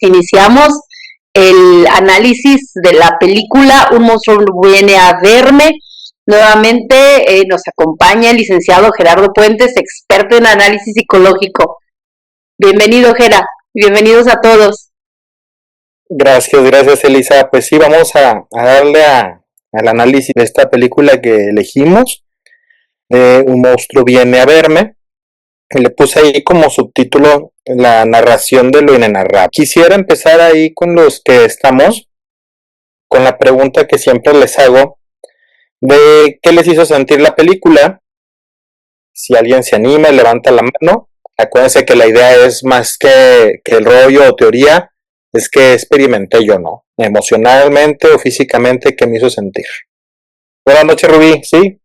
iniciamos el análisis de la película Un monstruo viene a verme. Nuevamente nos acompaña el licenciado Gerardo Puentes, experto en análisis psicológico. Bienvenido, Gera. Bienvenidos a todos. Gracias Elisa. Pues sí, vamos a darle al análisis de esta película que elegimos, Un monstruo viene a verme. Le puse ahí como subtítulo la narración de lo inenarrable. Quisiera empezar ahí con los que estamos, con la pregunta que siempre les hago, de qué les hizo sentir la película. Si alguien se anima y levanta la mano. Acuérdense que la idea es más que el rollo o teoría, es que experimenté yo, ¿no? Emocionalmente o físicamente, ¿qué me hizo sentir? Buenas noches, Rubí, ¿sí?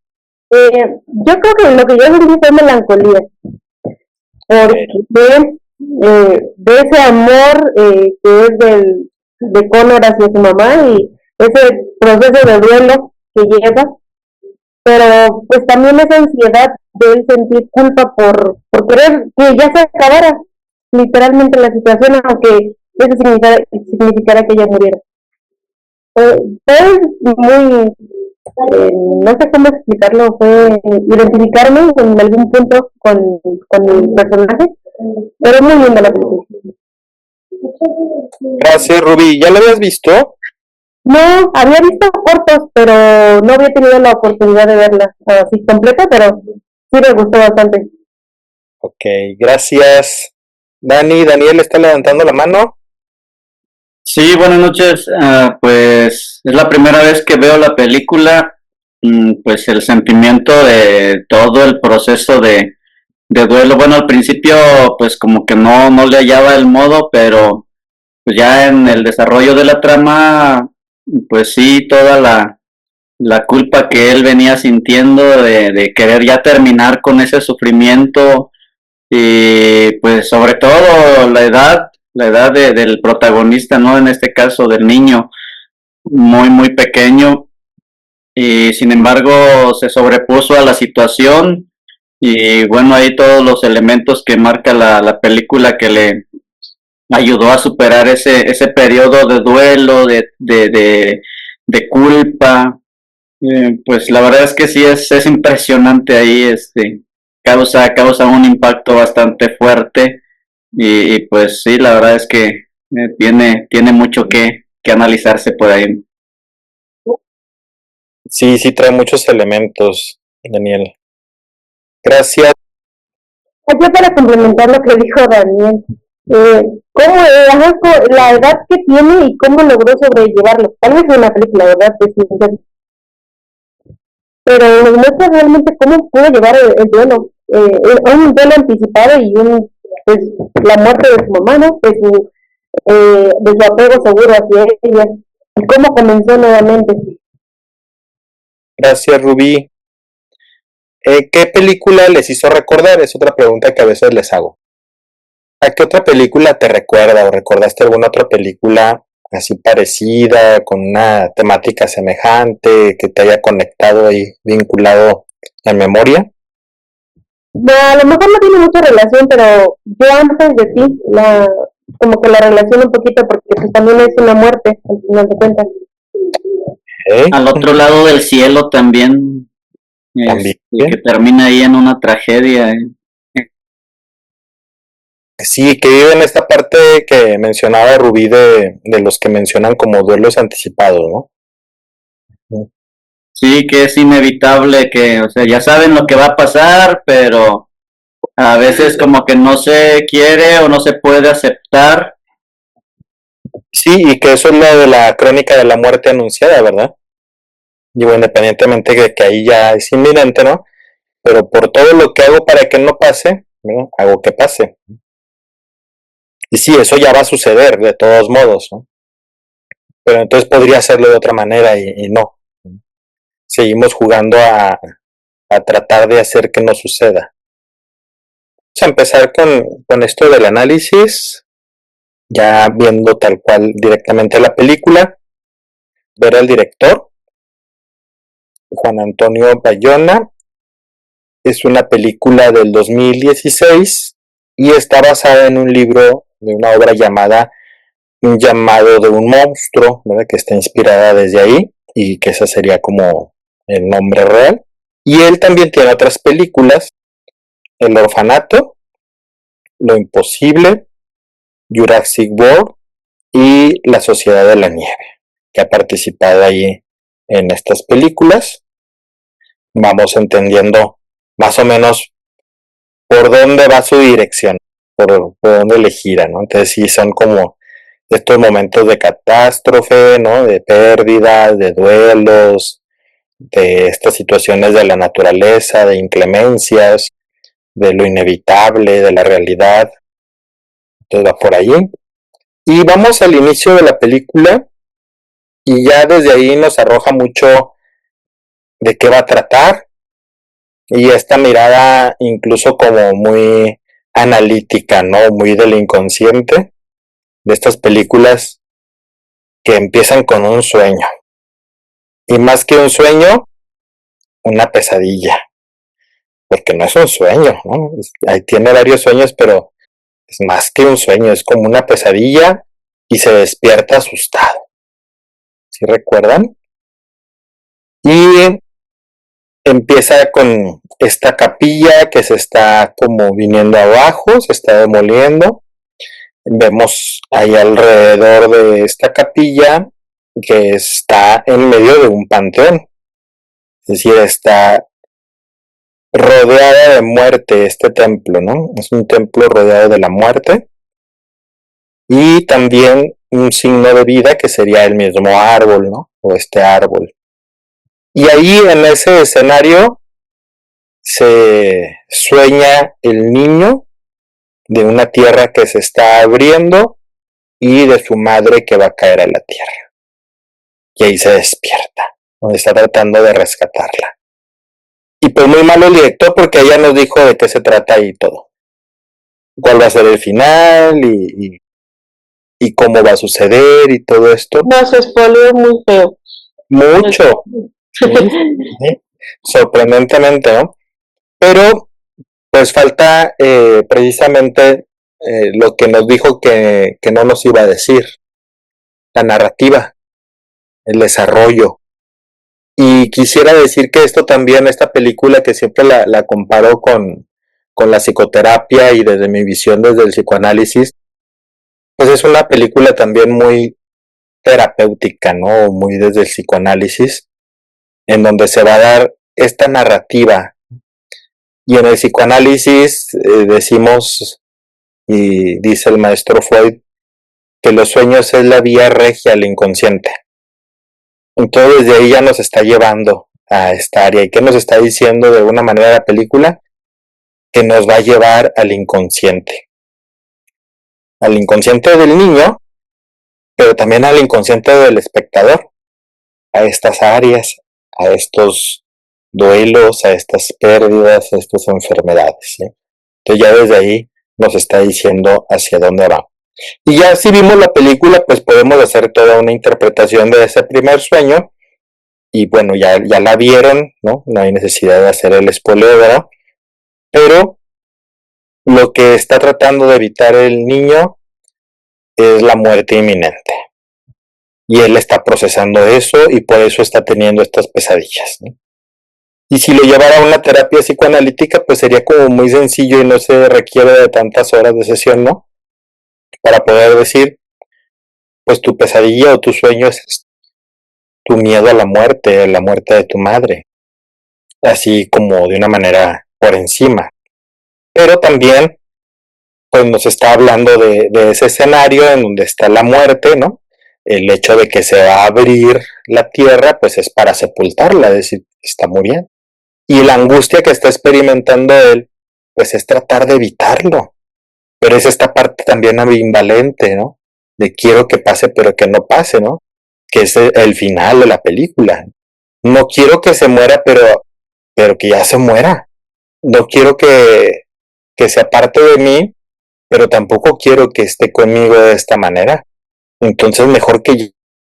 Yo creo que lo que yo sentí fue melancolía, porque de ese amor que es de Connor hacia su mamá y ese proceso de duelo que lleva, pero pues también esa ansiedad de él sentir culpa por querer que ya se acabara literalmente la situación, aunque eso significara que ella muriera. Fue muy, no sé cómo explicarlo, fue identificarme en algún punto con el personaje, pero es muy linda la película. Gracias, Rubí. ¿Ya lo habías visto? No, había visto cortos, pero no había tenido la oportunidad de verla así completa, pero sí me gustó bastante. Ok, gracias. Daniel está levantando la mano. Sí, buenas noches. Pues es la primera vez que veo la película. Pues el sentimiento de todo el proceso de duelo. Bueno, al principio pues como que no le hallaba el modo, pero pues ya en el desarrollo de la trama, pues sí, toda la culpa que él venía sintiendo de querer ya terminar con ese sufrimiento, y pues sobre todo la edad del protagonista, ¿no? En este caso del niño, muy pequeño, y sin embargo se sobrepuso a la situación. Y bueno, ahí todos los elementos que marca la película que le ayudó a superar ese periodo de duelo, de culpa. Pues la verdad es que sí es impresionante ahí, causa un impacto bastante fuerte, y pues sí, la verdad es que tiene mucho que analizarse por ahí. Sí, trae muchos elementos, Daniel. Gracias. Aquí para complementar lo que dijo Daniel, cómo la edad que tiene y cómo logró sobrellevarlo. Tal vez es una película, ¿verdad? Pero nos muestra realmente cómo pudo llevar el duelo, un duelo anticipado y pues, la muerte de su mamá, ¿no? De su apego seguro hacia ella, y cómo comenzó nuevamente. Gracias, Rubí. ¿Qué película les hizo recordar? Es otra pregunta que a veces les hago. ¿A qué otra película te recuerda o recordaste alguna otra película así parecida, con una temática semejante, que te haya conectado y vinculado en memoria? No, a lo mejor no tiene mucha relación, pero yo antes de ti, como que la relaciono un poquito porque pues también es una muerte, al final de cuentas. Al otro lado del cielo también, que termina ahí en una tragedia. Sí, que vive en esta parte que mencionaba Rubí de los que mencionan como duelos anticipados, ¿no? Sí, que es inevitable, o sea, ya saben lo que va a pasar, pero a veces como que no se quiere o no se puede aceptar. Sí, y que eso es lo de la crónica de la muerte anunciada, ¿verdad? Digo, independientemente de que ahí ya es inminente, ¿no? Pero por todo lo que hago para que no pase, ¿no? Hago que pase. Y sí, eso ya va a suceder de todos modos, ¿no? Pero entonces podría hacerlo de otra manera y no. Seguimos jugando a tratar de hacer que no suceda. Vamos a empezar con esto del análisis, ya viendo tal cual directamente la película, ver al director, Juan Antonio Bayona. Es una película del 2016 y está basada en un libro de una obra llamada un llamado de un monstruo, ¿verdad? Que está inspirada desde ahí y que ese sería como el nombre real. Y él también tiene otras películas, El Orfanato, Lo Imposible, Jurassic World y La Sociedad de la Nieve, que ha participado ahí en estas películas. Vamos entendiendo más o menos por dónde va su dirección, por dónde le gira, ¿no? Entonces sí son como estos momentos de catástrofe, ¿no? De pérdidas, de duelos, de estas situaciones de la naturaleza, de inclemencias, de lo inevitable, de la realidad. Entonces va por ahí. Y vamos al inicio de la película y ya desde ahí nos arroja mucho de qué va a tratar y esta mirada incluso como muy analítica, ¿no? Muy del inconsciente, de estas películas que empiezan con un sueño. Y más que un sueño, una pesadilla. Porque no es un sueño, ¿no? Ahí tiene varios sueños, pero es más que un sueño, es como una pesadilla y se despierta asustado. ¿Sí recuerdan? Y empieza con esta capilla que se está como viniendo abajo, se está demoliendo. Vemos ahí alrededor de esta capilla que está en medio de un panteón. Es decir, está rodeada de muerte este templo, ¿no? Es un templo rodeado de la muerte. Y también un signo de vida que sería el mismo árbol, ¿no? O este árbol. Y ahí en ese escenario se sueña el niño de una tierra que se está abriendo y de su madre que va a caer a la tierra. Y ahí se despierta, donde está tratando de rescatarla. Y pues muy malo el director porque ella nos dijo de qué se trata y todo. Cuál va a ser el final y cómo va a suceder y todo esto. No, se spoileó muy feo. Mucho. Sí, sorprendentemente, ¿no? Pero pues falta precisamente lo que nos dijo que no nos iba a decir, la narrativa, el desarrollo. Y quisiera decir que esto también, esta película que siempre la comparo con la psicoterapia y desde mi visión desde el psicoanálisis, pues es una película también muy terapéutica, ¿no? Muy desde el psicoanálisis, en donde se va a dar esta narrativa. Y en el psicoanálisis decimos, y dice el maestro Freud, que los sueños es la vía regia al inconsciente. Entonces desde ahí ya nos está llevando a esta área. ¿Y qué nos está diciendo de una manera la película? Que nos va a llevar al inconsciente. Al inconsciente del niño, pero también al inconsciente del espectador. A estas áreas, a estos duelos, a estas pérdidas, a estas enfermedades, ¿sí? Entonces ya desde ahí nos está diciendo hacia dónde va. Y ya si vimos la película, pues podemos hacer toda una interpretación de ese primer sueño. Y bueno, ya la vieron, ¿no? No hay necesidad de hacer el spoiler, ¿verdad? Pero lo que está tratando de evitar el niño es la muerte inminente. Y él está procesando eso y por eso está teniendo estas pesadillas, ¿no? Y si lo llevara a una terapia psicoanalítica, pues sería como muy sencillo y no se requiere de tantas horas de sesión, ¿no? Para poder decir, pues tu pesadilla o tu sueño es tu miedo a la muerte de tu madre. Así como de una manera por encima. Pero también, pues nos está hablando de ese escenario en donde está la muerte, ¿no? El hecho de que se va a abrir la tierra, pues es para sepultarla, es decir, está muriendo. Y la angustia que está experimentando él, pues es tratar de evitarlo. Pero es esta parte también ambivalente, ¿no? De quiero que pase, pero que no pase, ¿no? Que es el final de la película. No quiero que se muera, pero que ya se muera. No quiero que se aparte de mí, pero tampoco quiero que esté conmigo de esta manera. Entonces mejor que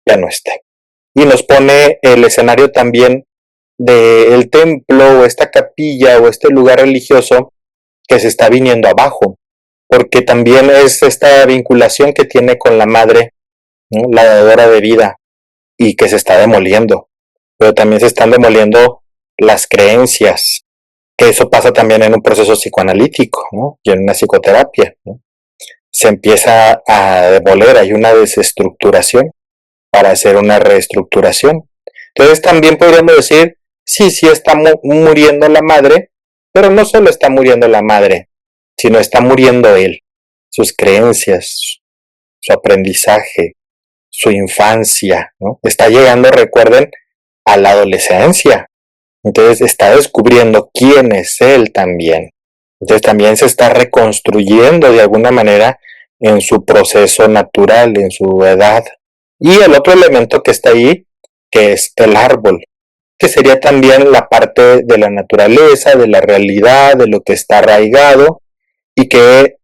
ya no esté. Y nos pone el escenario también del templo o esta capilla o este lugar religioso que se está viniendo abajo, porque también es esta vinculación que tiene con la madre ¿no? La dadora de vida, y que se está demoliendo. Pero también se están demoliendo las creencias, que eso pasa también en un proceso psicoanalítico, ¿no? Y en una psicoterapia, ¿no? Se empieza a demoler, hay una desestructuración para hacer una reestructuración. Entonces también podríamos decir, sí, sí está muriendo la madre, pero no solo está muriendo la madre, sino está muriendo él, sus creencias, su aprendizaje, su infancia, ¿no? Está llegando, recuerden, a la adolescencia. Entonces está descubriendo quién es él también. Entonces también se está reconstruyendo de alguna manera en su proceso natural, en su edad. Y el otro elemento que está ahí, que es el árbol, que sería también la parte de la naturaleza, de la realidad, de lo que está arraigado, y que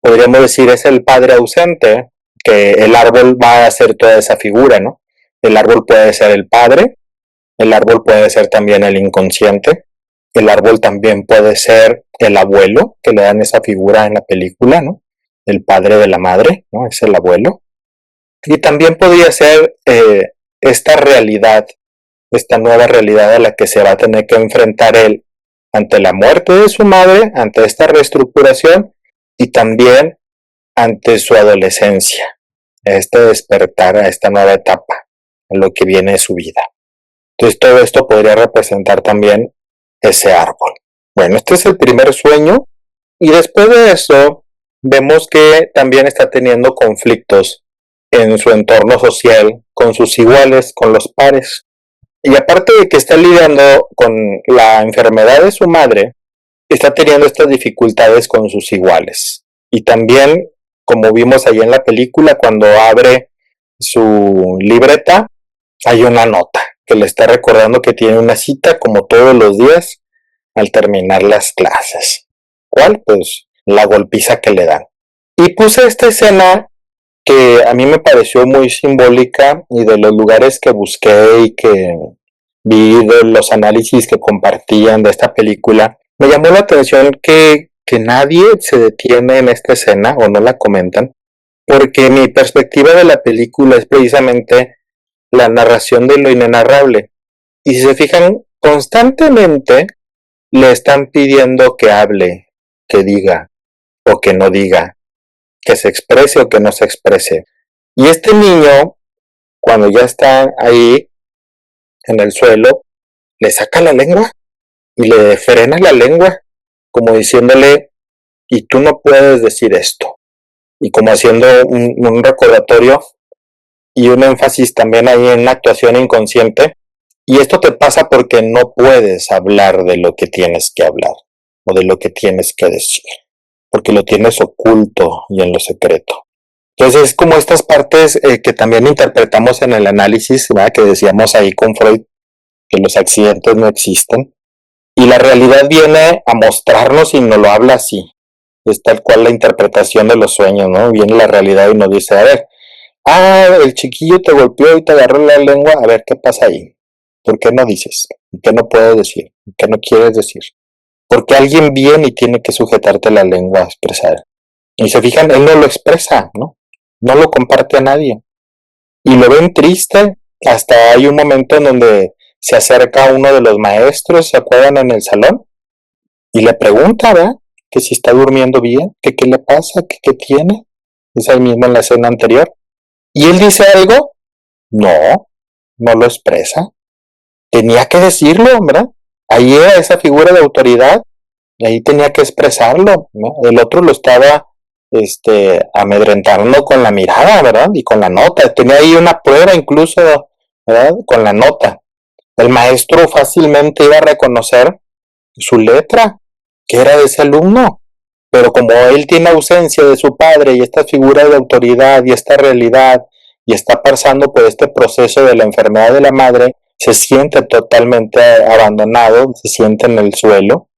podríamos decir es el padre ausente, que el árbol va a ser toda esa figura, ¿no? El árbol puede ser el padre, el árbol puede ser también el inconsciente, el árbol también puede ser el abuelo, que le dan esa figura en la película, ¿no? El padre de la madre, ¿no? Es el abuelo. Y también podría ser esta realidad, esta nueva realidad a la que se va a tener que enfrentar él ante la muerte de su madre, ante esta reestructuración y también ante su adolescencia, este despertar a esta nueva etapa en lo que viene de su vida. Entonces todo esto podría representar también ese árbol. Bueno, este es el primer sueño y después de eso vemos que también está teniendo conflictos en su entorno social, con sus iguales, con los pares. Y aparte de que está lidiando con la enfermedad de su madre, está teniendo estas dificultades con sus iguales. Y también, como vimos ahí en la película, cuando abre su libreta, hay una nota que le está recordando que tiene una cita como todos los días al terminar las clases. ¿Cuál? Pues la golpiza que le dan. Y puse esta escena que a mí me pareció muy simbólica y de los lugares que busqué y que vi de los análisis que compartían de esta película, me llamó la atención que nadie se detiene en esta escena o no la comentan, porque mi perspectiva de la película es precisamente la narración de lo inenarrable. Y si se fijan, constantemente le están pidiendo que hable, que diga o que no diga, que se exprese o que no se exprese. Y este niño, cuando ya está ahí en el suelo, le saca la lengua y le frena la lengua, como diciéndole, y tú no puedes decir esto. Y como haciendo un recordatorio y un énfasis también ahí en la actuación inconsciente. Y esto te pasa porque no puedes hablar de lo que tienes que hablar o de lo que tienes que decir, porque lo tienes oculto y en lo secreto. Entonces es como estas partes que también interpretamos en el análisis, ¿verdad? Que decíamos ahí con Freud, que los accidentes no existen. Y la realidad viene a mostrarnos y nos lo habla así. Es tal cual la interpretación de los sueños, ¿no? Viene la realidad y nos dice, a ver, el chiquillo te golpeó y te agarró la lengua, a ver, ¿qué pasa ahí? ¿Por qué no dices? ¿Por qué no puedes decir? ¿Por qué no quieres decir? Porque alguien viene y tiene que sujetarte la lengua a expresar. Y se fijan, él no lo expresa, ¿no? No lo comparte a nadie. Y lo ven triste, hasta hay un momento en donde se acerca a uno de los maestros, ¿se acuerdan? En el salón, y le pregunta, ¿verdad? Que si está durmiendo bien, que qué le pasa, que qué tiene. Es ahí mismo en la escena anterior. ¿Y él dice algo? No, no lo expresa. Tenía que decirlo, ¿verdad? Ahí era esa figura de autoridad, y ahí tenía que expresarlo, ¿no? El otro lo estaba amedrentando con la mirada, ¿verdad? Y con la nota. Tenía ahí una prueba incluso, ¿verdad? Con la nota. El maestro fácilmente iba a reconocer su letra, que era de ese alumno. Pero como él tiene ausencia de su padre y esta figura de autoridad y esta realidad, y está pasando por este proceso de la enfermedad de la madre, se siente totalmente abandonado, se siente en el suelo,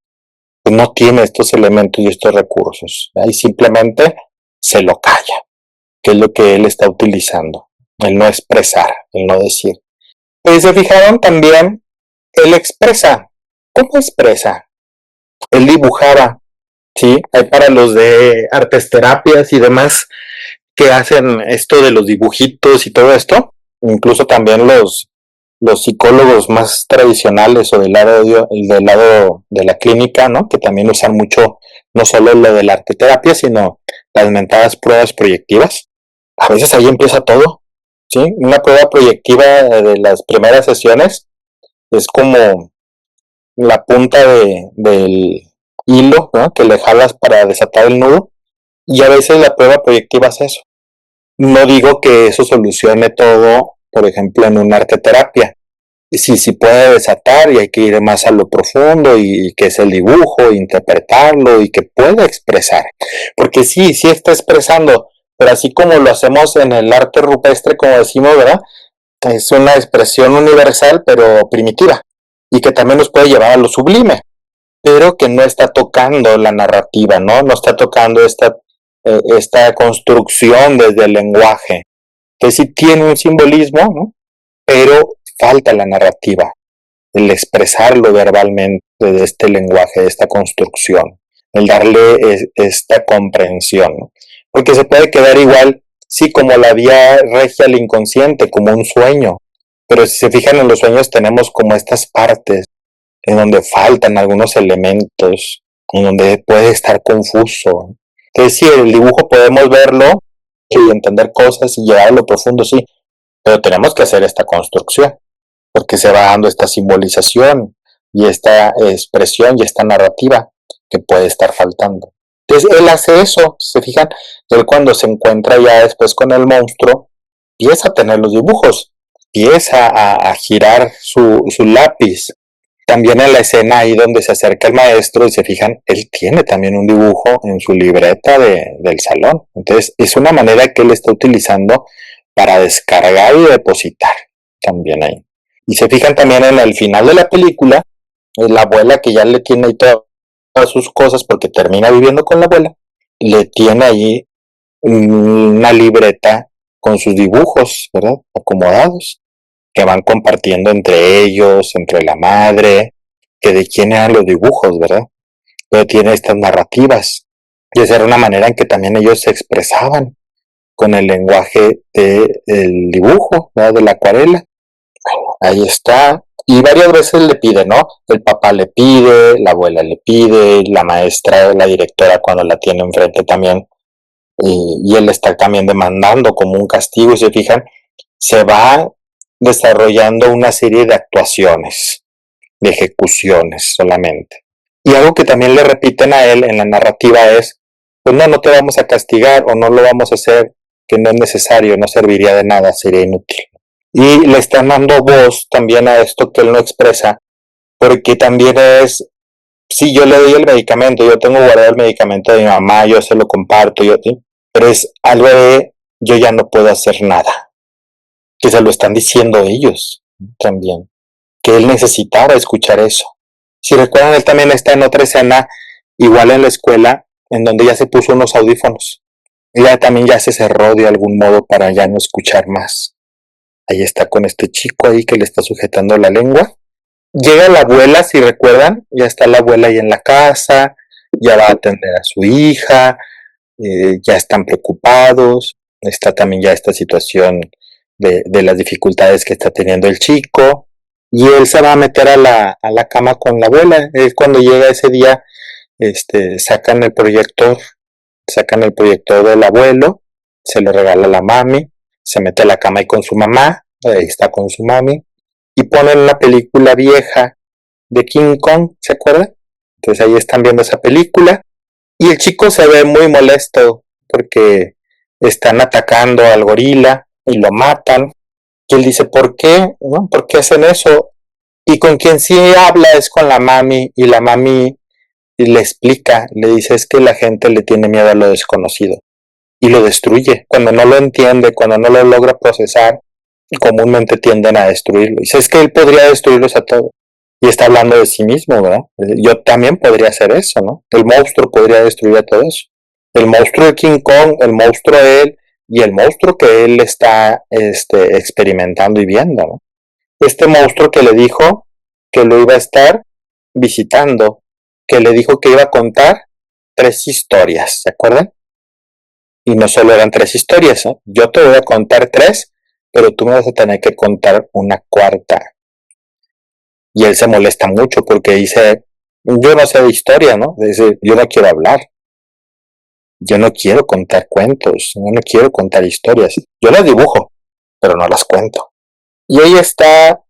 pues no tiene estos elementos y estos recursos, ¿verdad? Y simplemente se lo calla, que es lo que él está utilizando, el no expresar, el no decir. Y se fijaron también, él expresa. ¿Cómo expresa? Él dibujaba, ¿sí? Hay para los de artes terapias y demás, que hacen esto de los dibujitos y todo esto, incluso también los psicólogos más tradicionales o del lado de la clínica, ¿no? Que también usan mucho no solo lo de la arteterapia, sino las mentadas pruebas proyectivas. A veces ahí empieza todo, ¿sí? Una prueba proyectiva de las primeras sesiones es como la punta del hilo, ¿no? Que le jalas para desatar el nudo, y a veces la prueba proyectiva es eso. No digo que eso solucione todo, por ejemplo, en una arteterapia. Sí puede desatar y hay que ir más a lo profundo y que es el dibujo, interpretarlo y que pueda expresar. Porque sí está expresando, pero así como lo hacemos en el arte rupestre, como decimos, ¿verdad? Es una expresión universal, pero primitiva, y que también nos puede llevar a lo sublime, pero que no está tocando la narrativa, ¿no? No está tocando esta construcción desde el lenguaje, que sí tiene un simbolismo, ¿no? Pero falta la narrativa, el expresarlo verbalmente de este lenguaje, de esta construcción, el darle esta comprensión, ¿no? Porque se puede quedar igual, sí, como la vía regia al inconsciente, como un sueño, pero si se fijan en los sueños tenemos como estas partes en donde faltan algunos elementos, en donde puede estar confuso. Entonces sí, el dibujo podemos verlo y entender cosas y llegar a lo profundo, sí, pero tenemos que hacer esta construcción, porque se va dando esta simbolización y esta expresión y esta narrativa que puede estar faltando. Entonces él hace eso, se fijan, él cuando se encuentra ya después con el monstruo, empieza a tener los dibujos, empieza a girar su lápiz. También en la escena ahí donde se acerca el maestro y se fijan, él tiene también un dibujo en su libreta del salón. Entonces es una manera que él está utilizando para descargar y depositar también ahí. Y se fijan también en el final de la película, la abuela que ya le tiene ahí todas sus cosas porque termina viviendo con la abuela, le tiene ahí una libreta con sus dibujos, ¿verdad? Acomodados, que van compartiendo entre ellos, entre la madre, que de quién eran los dibujos, ¿verdad? Pero tiene estas narrativas. Y esa era una manera en que también ellos se expresaban con el lenguaje del dibujo, ¿verdad? De la acuarela. Ahí está. Y varias veces le pide, ¿no? El papá le pide, la abuela le pide, la maestra, la directora cuando la tiene enfrente también. Y él está también demandando como un castigo, y se fijan, se va desarrollando una serie de actuaciones, de ejecuciones solamente. Y algo que también le repiten a él en la narrativa es, pues no te vamos a castigar o no lo vamos a hacer, que no es necesario, no serviría de nada, sería inútil. Y le están dando voz también a esto que él no expresa, porque también es, sí, yo le doy el medicamento, yo tengo guardado el medicamento de mi mamá, yo se lo comparto, pero es algo de, yo ya no puedo hacer nada, que se lo están diciendo ellos también, que él necesitaba escuchar eso. Si recuerdan, él también está en otra escena, igual en la escuela, en donde ya se puso unos audífonos. Ella también ya se cerró de algún modo para ya no escuchar más. Ahí está con este chico ahí que le está sujetando la lengua. Llega la abuela, si recuerdan, ya está la abuela ahí en la casa, ya va a atender a su hija, ya están preocupados, está también ya esta situación de las dificultades que está teniendo el chico, y él se va a meter a la cama con la abuela. Él cuando llega ese día, sacan el proyector del abuelo, se lo regala a la mami, se mete a la cama ahí con su mamá, ahí está con su mami, y ponen una película vieja de King Kong, ¿se acuerdan? Entonces ahí están viendo esa película, y el chico se ve muy molesto porque están atacando al gorila y lo matan. Y él dice, ¿por qué? ¿No? ¿Por qué hacen eso? Y con quien sí habla es con la mami, y la mami le explica, le dice, es que la gente le tiene miedo a lo desconocido y lo destruye. Cuando no lo entiende, cuando no lo logra procesar, comúnmente tienden a destruirlo. Dice, es que él podría destruirlos a todos. Y está hablando de sí mismo, ¿verdad? Yo también podría hacer eso, ¿no? El monstruo podría destruir a todo eso. El monstruo de King Kong, el monstruo de él y el monstruo que él está experimentando y viendo, ¿no? Este monstruo que le dijo que lo iba a estar visitando, que le dijo que iba a contar 3 historias, ¿se acuerdan? Y no solo eran 3 historias, ¿eh? Yo te voy a contar 3, pero tú me vas a tener que contar una cuarta. Y él se molesta mucho porque dice, yo no sé de historia, ¿no? Dice, yo no quiero hablar. Yo no quiero contar cuentos, yo no quiero contar historias. Yo las dibujo, pero no las cuento. Y ahí está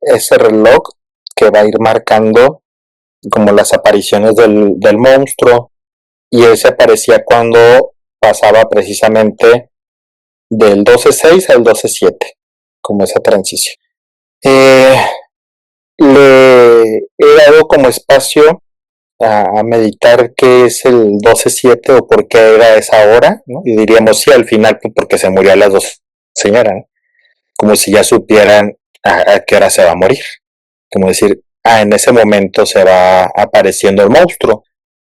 ese reloj que va a ir marcando como las apariciones del monstruo. Y ese aparecía cuando pasaba precisamente del 12.6 al 12.7, como esa transición. Le he dado como espacio a meditar qué es el 12.7 o por qué era esa hora, ¿no? Y diríamos sí, al final pues, porque se murió a las 2 señoras, ¿no? Como si ya supieran a qué hora se va a morir, como decir, en ese momento se va apareciendo el monstruo.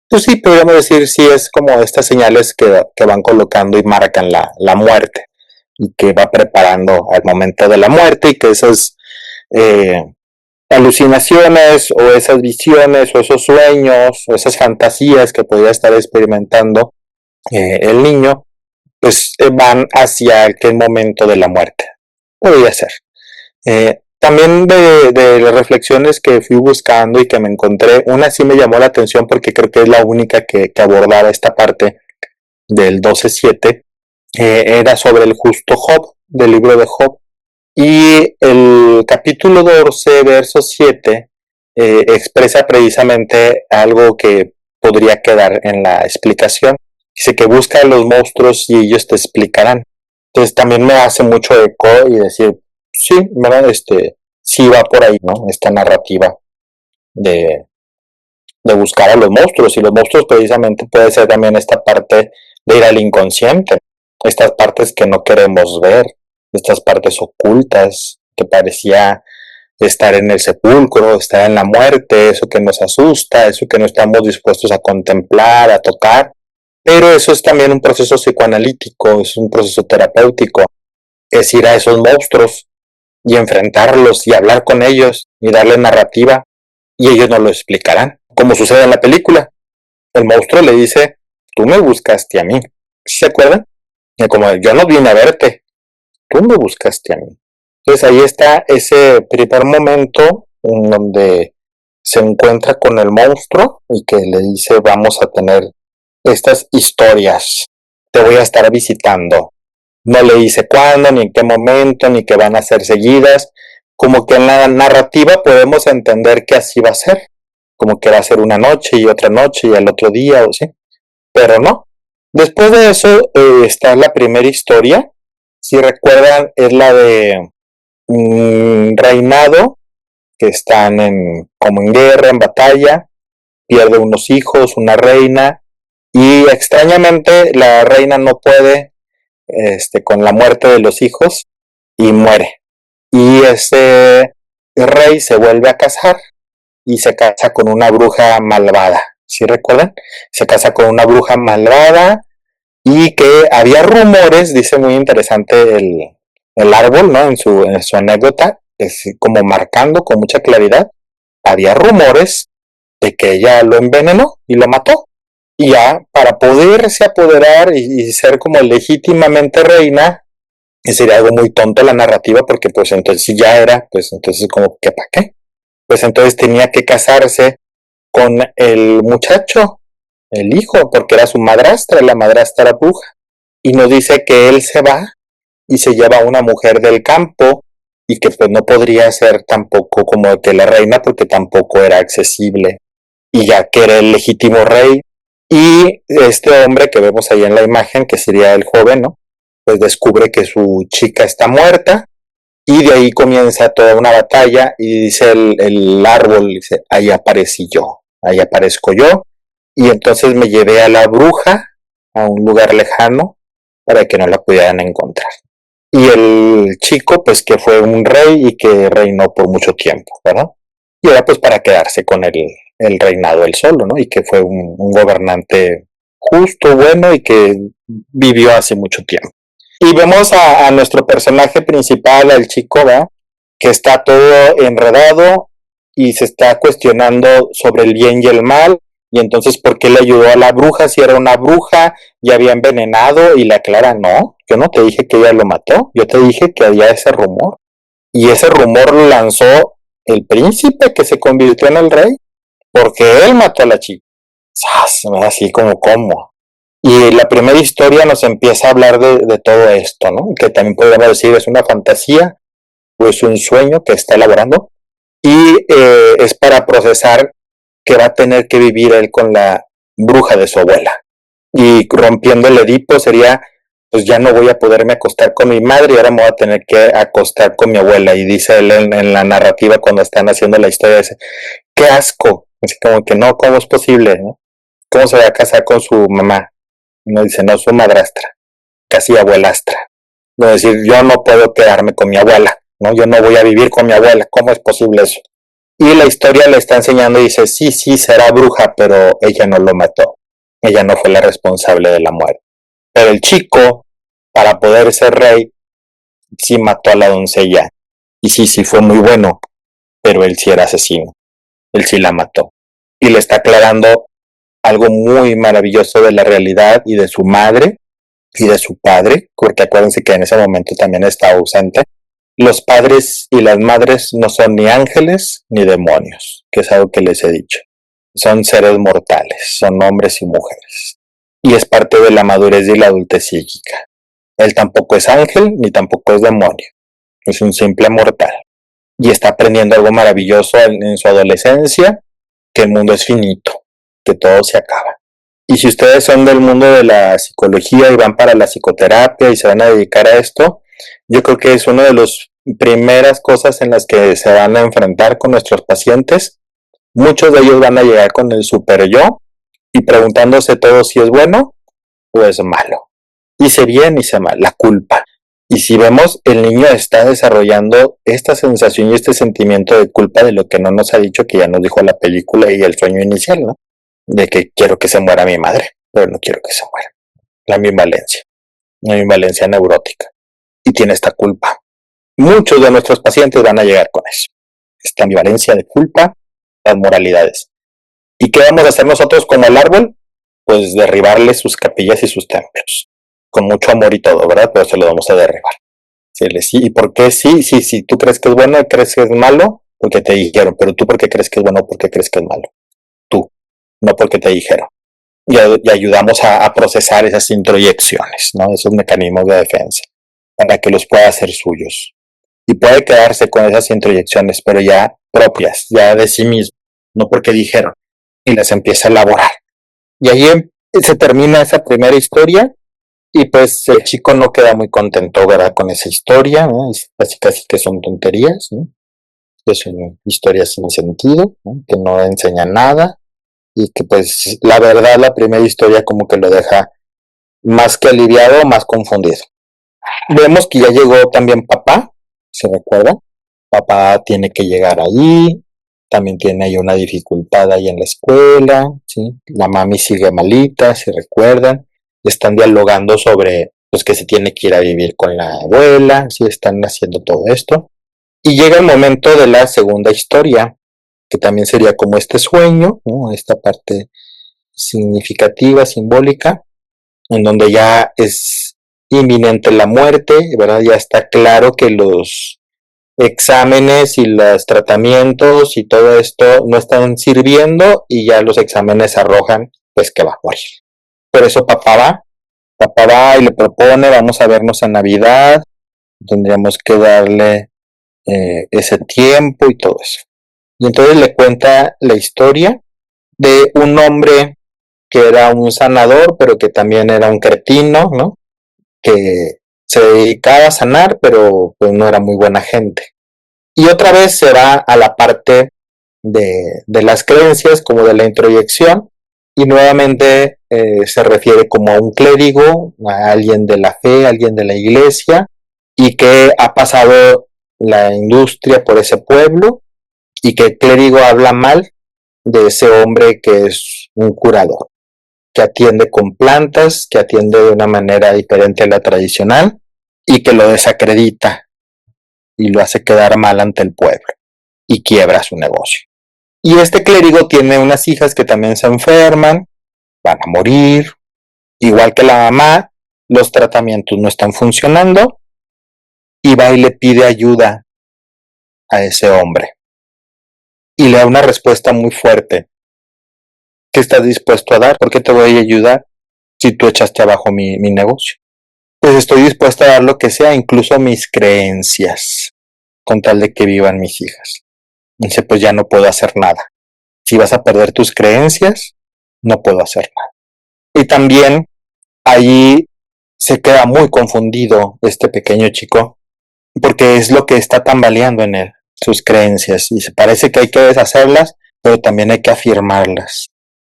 Pues sí, podríamos decir, sí, es como estas señales que van colocando y marcan la muerte, y que va preparando al momento de la muerte, y que esas alucinaciones o esas visiones o esos sueños o esas fantasías que podría estar experimentando el niño, pues van hacia aquel momento de la muerte. Podría ser. También de las reflexiones que fui buscando y que me encontré, una sí me llamó la atención porque creo que es la única que abordaba esta parte del 12.7, era sobre el justo Job, del libro de Job. Y el capítulo 12, verso 7, expresa precisamente algo que podría quedar en la explicación. Dice que busca a los monstruos y ellos te explicarán. Entonces también me hace mucho eco y decir, sí, ¿verdad? Sí va por ahí, ¿no? Esta narrativa de buscar a los monstruos. Y los monstruos precisamente puede ser también esta parte de ir al inconsciente, estas partes que no queremos ver, estas partes ocultas que parecía estar en el sepulcro, estar en la muerte, eso que nos asusta, eso que no estamos dispuestos a contemplar, a tocar. Pero eso es también un proceso psicoanalítico, es un proceso terapéutico, es ir a esos monstruos y enfrentarlos y hablar con ellos y darle narrativa, y ellos nos lo explicarán, como sucede en la película. El monstruo le dice, tú me buscaste a mí, ¿se acuerdan? Y como yo no vine a verte, tú me buscaste a mí. Entonces ahí está ese primer momento en donde se encuentra con el monstruo y que le dice, vamos a tener estas historias, te voy a estar visitando. No le dice cuándo, ni en qué momento, ni que van a ser seguidas. Como que en la narrativa podemos entender que así va a ser. Como que va a ser una noche y otra noche y al otro día, o sí. Pero no. Después de eso está la primera historia. Si recuerdan, es la de reinado, que están como en guerra, en batalla. Pierde unos hijos, una reina. Y extrañamente la reina no puede con la muerte de los hijos y muere. Y ese rey se vuelve a casar y se casa con una bruja malvada. ¿Sí recuerdan? Se casa con una bruja malvada y que había rumores, dice muy interesante el árbol, ¿no? En su anécdota, es como marcando con mucha claridad, había rumores de que ella lo envenenó y lo mató. Y ya, para poderse apoderar y ser como legítimamente reina, sería algo muy tonto la narrativa, porque pues entonces si ya era, pues entonces como que ¿para qué? Pues entonces tenía que casarse con el muchacho, el hijo, porque era su madrastra, la madrastra bruja. Y nos dice que él se va y se lleva a una mujer del campo y que pues no podría ser tampoco como que la reina porque tampoco era accesible. Y ya que era el legítimo rey, y este hombre que vemos ahí en la imagen, que sería el joven, ¿no? Pues descubre que su chica está muerta y de ahí comienza toda una batalla y dice el árbol, dice, ahí aparecí yo, ahí aparezco yo, y entonces me llevé a la bruja a un lugar lejano para que no la pudieran encontrar. Y el chico, pues que fue un rey y que reinó por mucho tiempo, ¿verdad? Y era pues para quedarse con el reinado él solo, ¿no? Y que fue un gobernante justo, bueno, y que vivió hace mucho tiempo. Y vemos a nuestro personaje principal, al chico, ¿verdad? Que está todo enredado y se está cuestionando sobre el bien y el mal, Y entonces, ¿por qué le ayudó a la bruja si era una bruja y había envenenado? Y le aclara, no, yo no te dije que ella lo mató, yo te dije que había ese rumor. Y ese rumor lo lanzó el príncipe que se convirtió en el rey, porque él mató a la chica. Así como, ¿cómo? Y la primera historia nos empieza a hablar de todo esto, ¿no? Que también podríamos decir es una fantasía o es un sueño que está elaborando. Y es para procesar que va a tener que vivir él con la bruja de su abuela. Y rompiendo el Edipo sería, pues ya no voy a poderme acostar con mi madre y ahora me voy a tener que acostar con mi abuela. Y dice él en la narrativa cuando están haciendo la historia, dice, qué asco. Así como que no, ¿cómo es posible? ¿No? ¿Cómo se va a casar con su mamá? No dice, no, su madrastra, casi abuelastra. No decir, yo no puedo quedarme con mi abuela, ¿no? Yo no voy a vivir con mi abuela, ¿cómo es posible eso? Y la historia le está enseñando y dice, sí, será bruja, pero ella no lo mató. Ella no fue la responsable de la muerte. Pero el chico, para poder ser rey, sí mató a la doncella. Y sí fue muy bueno, pero él sí era asesino. Él sí la mató. Y le está aclarando algo muy maravilloso de la realidad y de su madre y de su padre, porque acuérdense que en ese momento también estaba ausente. Los padres y las madres no son ni ángeles ni demonios, que es algo que les he dicho. Son seres mortales, son hombres y mujeres. Y es parte de la madurez y la adultez psíquica. Él tampoco es ángel ni tampoco es demonio. Es un simple mortal. Y está aprendiendo algo maravilloso en su adolescencia, que el mundo es finito, que todo se acaba. Y si ustedes son del mundo de la psicología y van para la psicoterapia y se van a dedicar a esto, yo creo que es una de las primeras cosas en las que se van a enfrentar con nuestros pacientes. Muchos de ellos van a llegar con el super yo y preguntándose todo si es bueno o es malo. Hice bien, hice mal, la culpa. Y si vemos, el niño está desarrollando esta sensación y este sentimiento de culpa de lo que no nos ha dicho, que ya nos dijo la película y el sueño inicial, ¿no? De que quiero que se muera mi madre, pero no quiero que se muera. La ambivalencia neurótica. Y tiene esta culpa. Muchos de nuestros pacientes van a llegar con eso. Esta ambivalencia de culpa, las moralidades. ¿Y qué vamos a hacer nosotros como el árbol? Pues derribarle sus capillas y sus templos. Con mucho amor y todo, ¿verdad? Pero se lo vamos a derribar. Sí, ¿y por qué sí? Sí, tú crees que es bueno y crees que es malo, porque te dijeron. Pero tú, ¿por qué crees que es bueno o por qué crees que es malo? Tú, no porque te dijeron. Y ayudamos a procesar esas introyecciones, ¿no? Esos mecanismos de defensa, para que los pueda hacer suyos. Y puede quedarse con esas introyecciones, pero ya propias, ya de sí mismo, no porque dijeron. Y las empieza a elaborar. Y ahí se termina esa primera historia. Y pues el chico no queda muy contento, ¿verdad? Con esa historia, ¿no? Es casi que son tonterías, ¿no? Es una historia sin sentido, ¿no? Que no enseña nada. Y que pues la verdad la primera historia como que lo deja más que aliviado, más confundido. Vemos que ya llegó también papá, ¿se recuerda? Papá tiene que llegar allí, también tiene ahí una dificultad ahí en la escuela, ¿sí? La mami sigue malita, si recuerdan. Están dialogando sobre pues que se tiene que ir a vivir con la abuela, ¿sí? Están haciendo todo esto. Y llega el momento de la segunda historia, que también sería como este sueño, ¿no? Esta parte significativa, simbólica, en donde ya es inminente la muerte, ¿verdad? Ya está claro que los exámenes y los tratamientos y todo esto no están sirviendo y ya los exámenes arrojan pues que va a morir. Por eso papá va y le propone, vamos a vernos en Navidad, tendríamos que darle ese tiempo y todo eso. Y entonces le cuenta la historia de un hombre que era un sanador, pero que también era un cretino, ¿no? Que se dedicaba a sanar, pero pues no era muy buena gente. Y otra vez se va a la parte de las creencias, como de la introyección, y nuevamente se refiere como a un clérigo, a alguien de la fe, a alguien de la iglesia, y que ha pasado la industria por ese pueblo, y que el clérigo habla mal de ese hombre que es un curador, que atiende con plantas, que atiende de una manera diferente a la tradicional, y que lo desacredita y lo hace quedar mal ante el pueblo, y quiebra su negocio. Y este clérigo tiene unas hijas que también se enferman, van a morir, igual que la mamá, los tratamientos no están funcionando, y va y le pide ayuda a ese hombre. Y le da una respuesta muy fuerte. ¿Qué estás dispuesto a dar? ¿Por qué te voy a ayudar si tú echaste abajo mi negocio? Pues estoy dispuesto a dar lo que sea, incluso mis creencias, con tal de que vivan mis hijas. Dice, pues ya no puedo hacer nada. Si vas a perder tus creencias, no puedo hacer nada. Y también allí se queda muy confundido este pequeño chico, porque es lo que está tambaleando en él, sus creencias. Y se parece que hay que deshacerlas, pero también hay que afirmarlas.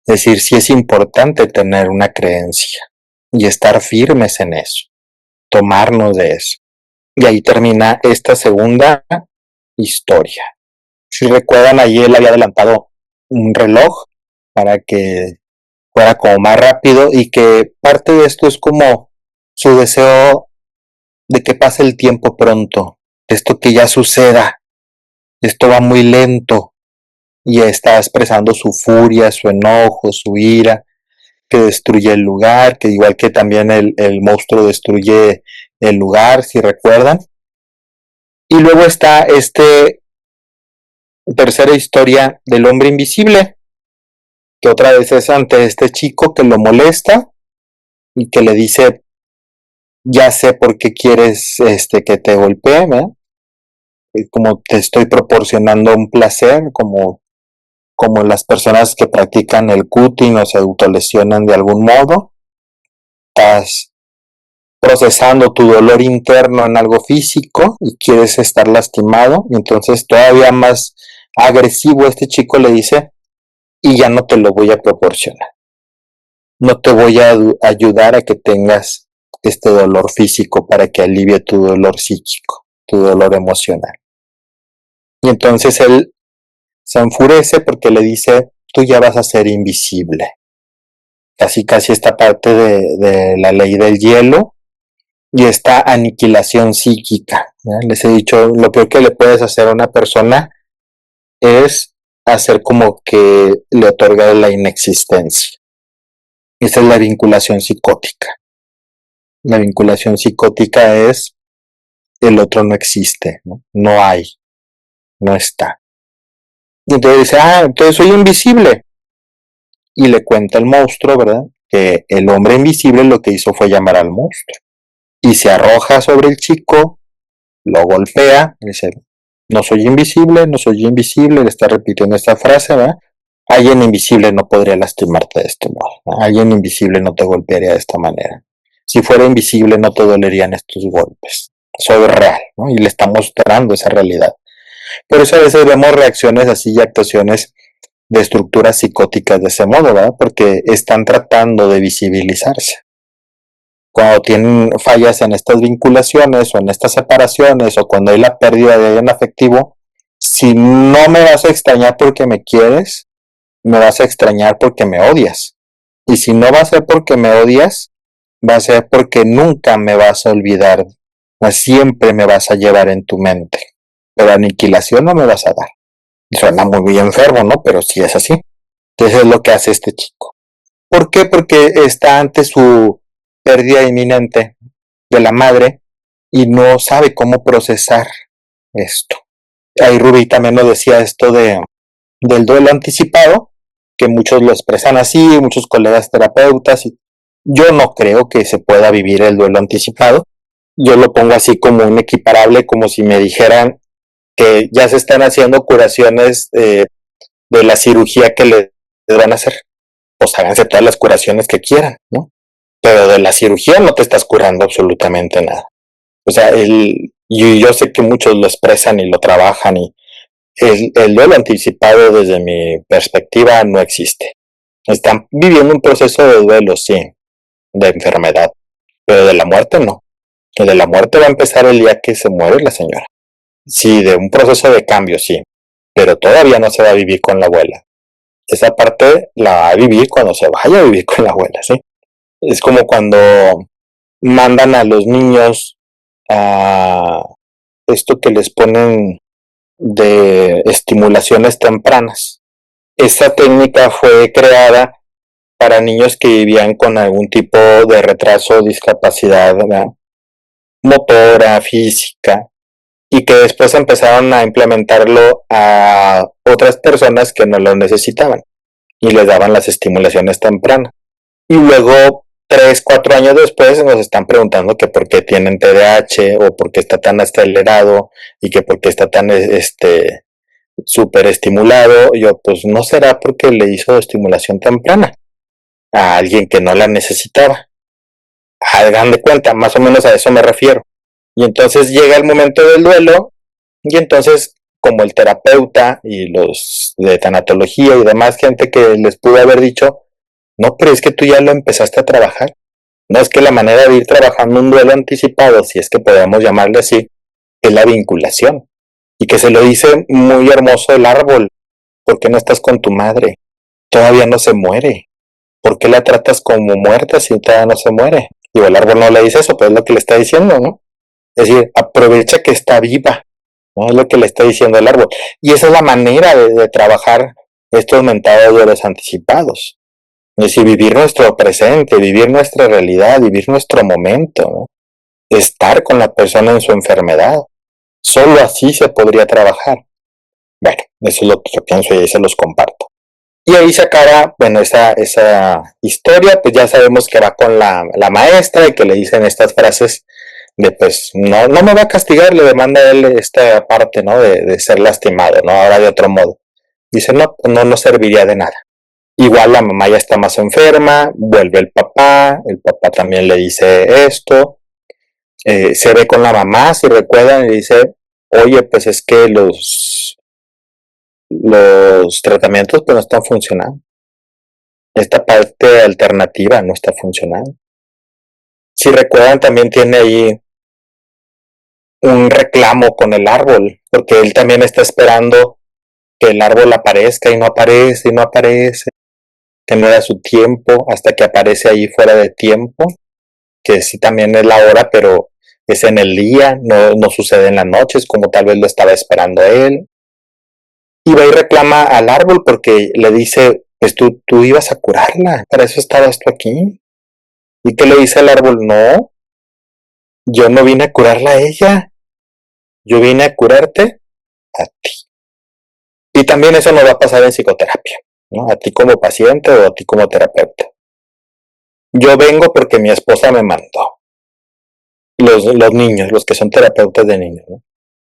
Es decir, sí es importante tener una creencia y estar firmes en eso, tomarnos de eso. Y ahí termina esta segunda historia. Si recuerdan, allí él había adelantado un reloj para que fuera como más rápido, y que parte de esto es como su deseo de que pase el tiempo pronto, esto que ya suceda, esto va muy lento, y está expresando su furia, su enojo, su ira, que destruye el lugar, que igual que también el monstruo destruye el lugar, si recuerdan. Y luego está tercera historia del hombre invisible, que otra vez es ante este chico que lo molesta y que le dice, ya sé por qué quieres que te golpee, ¿no? Como te estoy proporcionando un placer, como las personas que practican el cutting o se autolesionan de algún modo. Estás procesando tu dolor interno en algo físico y quieres estar lastimado, y entonces todavía más agresivo este chico le dice, y ya no te lo voy a proporcionar, no te voy a ayudar a que tengas este dolor físico para que alivie tu dolor psíquico, tu dolor emocional. Y entonces él se enfurece porque le dice, tú ya vas a ser invisible. Casi esta parte de la ley del hielo y esta aniquilación psíquica. Les he dicho, lo peor que le puedes hacer a una persona es hacer como que le otorga la inexistencia. Esa es la vinculación psicótica. La vinculación psicótica es el otro no existe, no hay, no está. Y entonces dice, entonces soy invisible. Y le cuenta el monstruo, ¿verdad? Que el hombre invisible lo que hizo fue llamar al monstruo. Y se arroja sobre el chico, lo golpea, y dice, no soy invisible, no soy invisible, le está repitiendo esta frase, ¿verdad? Alguien invisible no podría lastimarte de este modo, ¿no? Alguien invisible no te golpearía de esta manera. Si fuera invisible no te dolerían estos golpes. Soy real, ¿no? Y le está mostrando esa realidad. Por eso a veces vemos reacciones así y actuaciones de estructuras psicóticas de ese modo, ¿verdad? Porque están tratando de visibilizarse. Cuando tienen fallas en estas vinculaciones o en estas separaciones o cuando hay la pérdida de alguien afectivo, si no me vas a extrañar porque me quieres, me vas a extrañar porque me odias. Y si no va a ser porque me odias, va a ser porque nunca me vas a olvidar, siempre me vas a llevar en tu mente. Pero aniquilación no me vas a dar. Suena muy enfermo, ¿no? Pero sí es así. Entonces es lo que hace este chico. ¿Por qué? Porque está ante su pérdida inminente de la madre y no sabe cómo procesar esto. Ahí Rubí también nos decía esto del duelo anticipado, que muchos lo expresan así, muchos colegas terapeutas. Y yo no creo que se pueda vivir el duelo anticipado. Yo lo pongo así como un equiparable, como si me dijeran que ya se están haciendo curaciones de la cirugía que les van a hacer. Pues háganse todas las curaciones que quieran, ¿no? Pero de la cirugía no te estás curando absolutamente nada. O sea, yo sé que muchos lo expresan y lo trabajan, y el duelo anticipado desde mi perspectiva no existe. Están viviendo un proceso de duelo, sí, de enfermedad, pero de la muerte no. El de la muerte va a empezar el día que se muere la señora. Sí, de un proceso de cambio, sí, pero todavía no se va a vivir con la abuela. Esa parte la va a vivir cuando se vaya a vivir con la abuela, ¿sí? Es como cuando mandan a los niños a esto que les ponen de estimulaciones tempranas, esta técnica fue creada para niños que vivían con algún tipo de retraso o discapacidad, ¿verdad?, motora, física, y que después empezaron a implementarlo a otras personas que no lo necesitaban y les daban las estimulaciones tempranas. Y luego, 3, 4 años después, nos están preguntando que por qué tienen TDAH o por qué está tan acelerado y que por qué está tan súper estimulado. Yo, pues no será porque le hizo estimulación temprana a alguien que no la necesitaba. Hagan de cuenta, más o menos a eso me refiero. Y entonces llega el momento del duelo y entonces, como el terapeuta y los de tanatología y demás gente que les pudo haber dicho, no, pero es que tú ya lo empezaste a trabajar. No, es que la manera de ir trabajando un duelo anticipado, si es que podemos llamarle así, es la vinculación. Y que se lo dice muy hermoso el árbol. ¿Por qué no estás con tu madre? Todavía no se muere. ¿Por qué la tratas como muerta si todavía no se muere? Digo, el árbol no le dice eso, pero es lo que le está diciendo, ¿no? Es decir, aprovecha que está viva, ¿no? Es lo que le está diciendo el árbol. Y esa es la manera de trabajar estos mentados duelos anticipados. Es decir, vivir nuestro presente, vivir nuestra realidad, vivir nuestro momento, ¿no? Estar con la persona en su enfermedad. Solo así se podría trabajar. Bueno, eso es lo que yo pienso y ahí se los comparto. Y ahí se acaba, bueno, esa historia, pues ya sabemos que va con la maestra y que le dicen estas frases de pues no me va a castigar, le demanda a él esta parte, ¿no? De ser lastimado, ¿no? Ahora de otro modo. Dice, no serviría de nada. Igual la mamá ya está más enferma, vuelve el papá también le dice esto, se ve con la mamá, si recuerdan, y dice, oye, pues es que los tratamientos pues no están funcionando. Esta parte alternativa no está funcionando. Si recuerdan, también tiene ahí un reclamo con el árbol, porque él también está esperando que el árbol aparezca y no aparece, que no era su tiempo, hasta que aparece ahí fuera de tiempo, que sí también es la hora, pero es en el día, no sucede en las noches, como tal vez lo estaba esperando él. Y va y reclama al árbol porque le dice, pues tú ibas a curarla, para eso estabas tú aquí. ¿Y qué le dice el árbol? No, yo no vine a curarla a ella, yo vine a curarte a ti. Y también eso no va a pasar en psicoterapia, ¿no? A ti como paciente o a ti como terapeuta. Yo vengo porque mi esposa me mandó. Los niños, los que son terapeutas de niños, ¿no?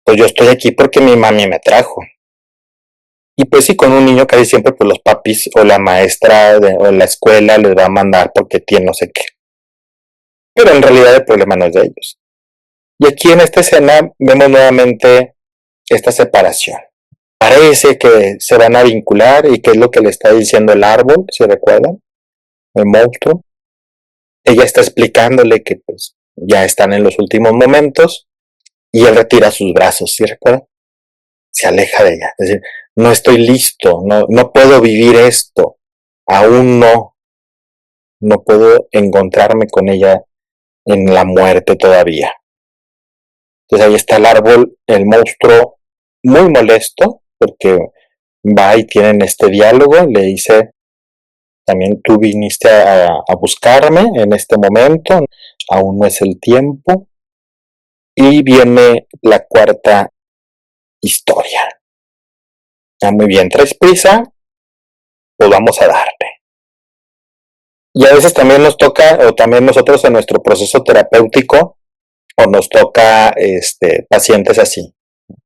Pues yo estoy aquí porque mi mami me trajo. Y pues sí, con un niño casi siempre pues los papis o la maestra o la escuela les va a mandar porque tiene no sé qué. Pero en realidad el problema no es de ellos. Y aquí en esta escena vemos nuevamente esta separación. Parece que se van a vincular y que es lo que le está diciendo el árbol, si recuerdan, el monstruo. Ella está explicándole que pues ya están en los últimos momentos y él retira sus brazos, ¿sí recuerdan? Se aleja de ella, es decir, no estoy listo, no puedo vivir esto, aún no puedo encontrarme con ella en la muerte todavía. Entonces ahí está el árbol, el monstruo muy molesto porque va y tienen este diálogo, le dice, también tú viniste a buscarme en este momento, aún no es el tiempo. Y viene la cuarta historia. Ya muy bien, ¿traes prisa? Pues vamos a darle. Y a veces también nos toca, o también nosotros en nuestro proceso terapéutico, o nos toca pacientes así.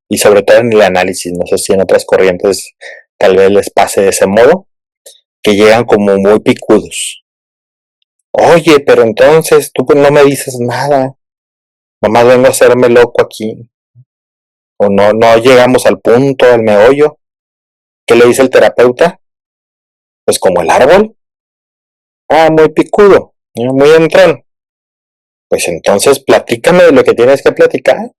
Y sobre todo en el análisis, no sé si en otras corrientes tal vez les pase de ese modo, que llegan como muy picudos. Oye, pero entonces tú pues no me dices nada. Nomás vengo a hacerme loco aquí. O no llegamos al punto, al meollo. ¿Qué le dice el terapeuta? Pues como el árbol. Ah, muy picudo, muy entrón. Pues entonces platícame de lo que tienes que platicar.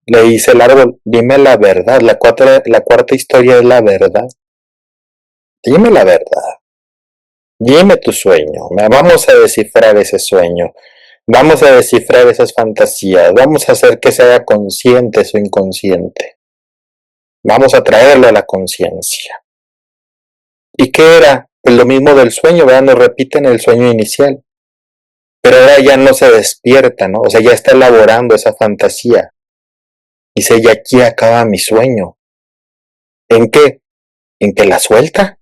Le dice el árbol, dime la verdad. La cuarta historia es la verdad. Dime la verdad. Dime tu sueño. Vamos a descifrar ese sueño. Vamos a descifrar esas fantasías. Vamos a hacer que sea consciente o inconsciente. Vamos a traerlo a la conciencia. ¿Y qué era? Pues lo mismo del sueño, ¿verdad? Nos repiten el sueño inicial. Pero ahora ya no se despierta, ¿no? O sea, ya está elaborando esa fantasía. Dice, y aquí acaba mi sueño. ¿En qué? ¿En que la suelta?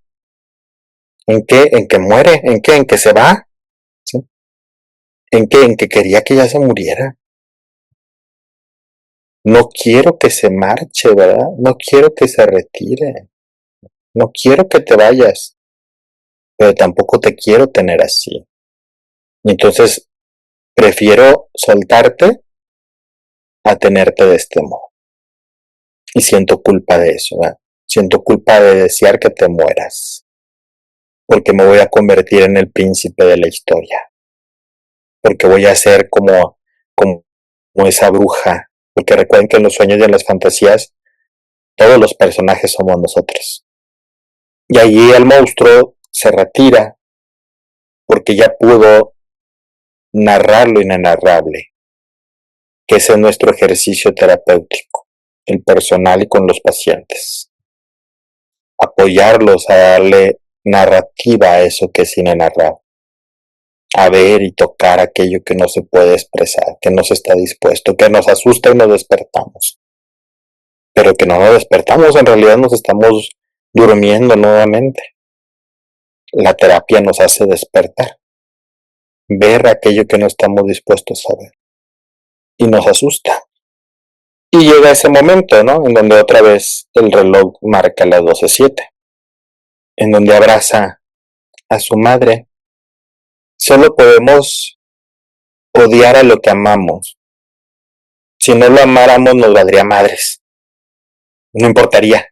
¿En qué? ¿En que muere? ¿En qué? ¿En que se va? ¿Sí? ¿En qué? ¿En que quería que ya se muriera? No quiero que se marche, ¿verdad? No quiero que se retire. No quiero que te vayas. Pero tampoco te quiero tener así. Y entonces prefiero soltarte a tenerte de este modo. Y siento culpa de eso, ¿verdad? Siento culpa de desear que te mueras. Porque me voy a convertir en el príncipe de la historia. Porque voy a ser como esa bruja. Porque recuerden que en los sueños y en las fantasías, todos los personajes somos nosotros. Y allí el monstruo se retira porque ya pudo narrar lo inenarrable, que ese es nuestro ejercicio terapéutico, el personal y con los pacientes. Apoyarlos a darle narrativa a eso que es inenarrable. A ver y tocar aquello que no se puede expresar, que no se está dispuesto, que nos asusta y nos despertamos. Pero que no nos despertamos, en realidad nos estamos durmiendo nuevamente. La terapia nos hace despertar, ver aquello que no estamos dispuestos a ver. Y nos asusta. Y llega ese momento, ¿no? En donde otra vez el reloj marca las 12:07. En donde abraza a su madre. Solo podemos odiar a lo que amamos. Si no lo amáramos nos valdría madres. No importaría.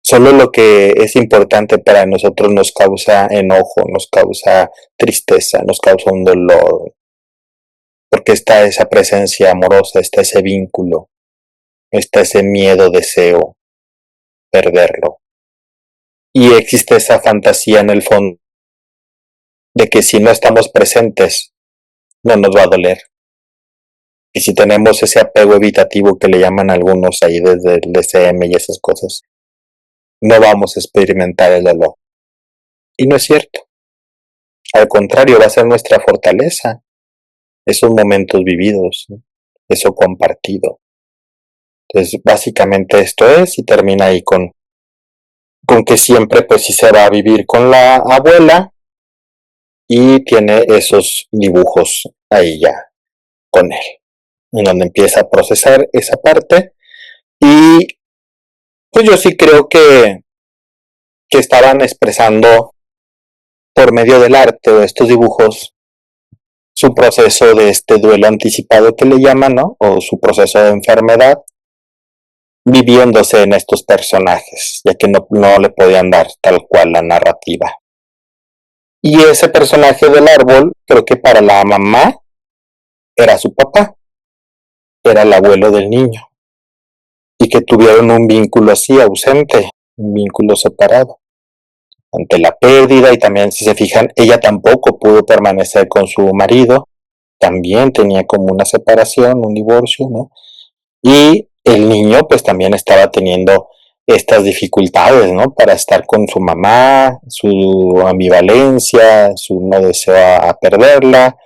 Solo lo que es importante para nosotros nos causa enojo, nos causa tristeza, nos causa un dolor. Porque está esa presencia amorosa, está ese vínculo, está ese miedo, deseo, perderlo. Y existe esa fantasía en el fondo de que si no estamos presentes, no nos va a doler. Y si tenemos ese apego evitativo que le llaman algunos ahí desde el DCM y esas cosas, no vamos a experimentar el dolor. Y no es cierto. Al contrario, va a ser nuestra fortaleza. Esos momentos vividos, ¿no? Eso compartido. Entonces, básicamente esto es, y termina ahí con que siempre pues sí se va a vivir con la abuela y tiene esos dibujos ahí ya con él, en donde empieza a procesar esa parte. Y pues yo sí creo que estaban expresando por medio del arte o estos dibujos su proceso de este duelo anticipado que le llaman, ¿no? O su proceso de enfermedad, viviéndose en estos personajes, ya que no le podían dar tal cual la narrativa. Y ese personaje del árbol, creo que para la mamá era su papá, era el abuelo del niño, y que tuvieron un vínculo así ausente, un vínculo separado ante la pérdida. Y también, si se fijan, ella tampoco pudo permanecer con su marido, también tenía como una separación, un divorcio, ¿no? Y el niño pues también estaba teniendo estas dificultades, ¿no? Para estar con su mamá, su ambivalencia, su no deseo a perderla,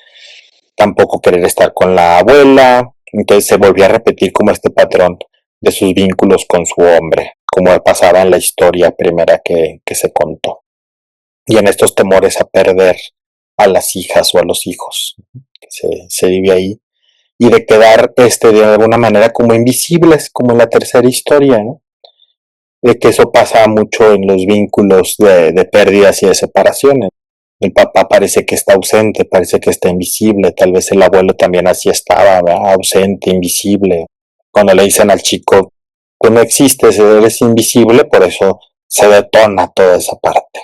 tampoco querer estar con la abuela. Entonces se volvió a repetir como este patrón de sus vínculos con su hombre, como pasaba en la historia primera que se contó. Y en estos temores a perder a las hijas o a los hijos, que se vive ahí, y de quedar de alguna manera como invisibles, como en la tercera historia, ¿no? De que eso pasa mucho en los vínculos de pérdidas y de separaciones. El papá parece que está ausente, parece que está invisible, tal vez el abuelo también así estaba, ¿verdad? Ausente, invisible. Cuando le dicen al chico, tú no existes, eres invisible, por eso se detona toda esa parte.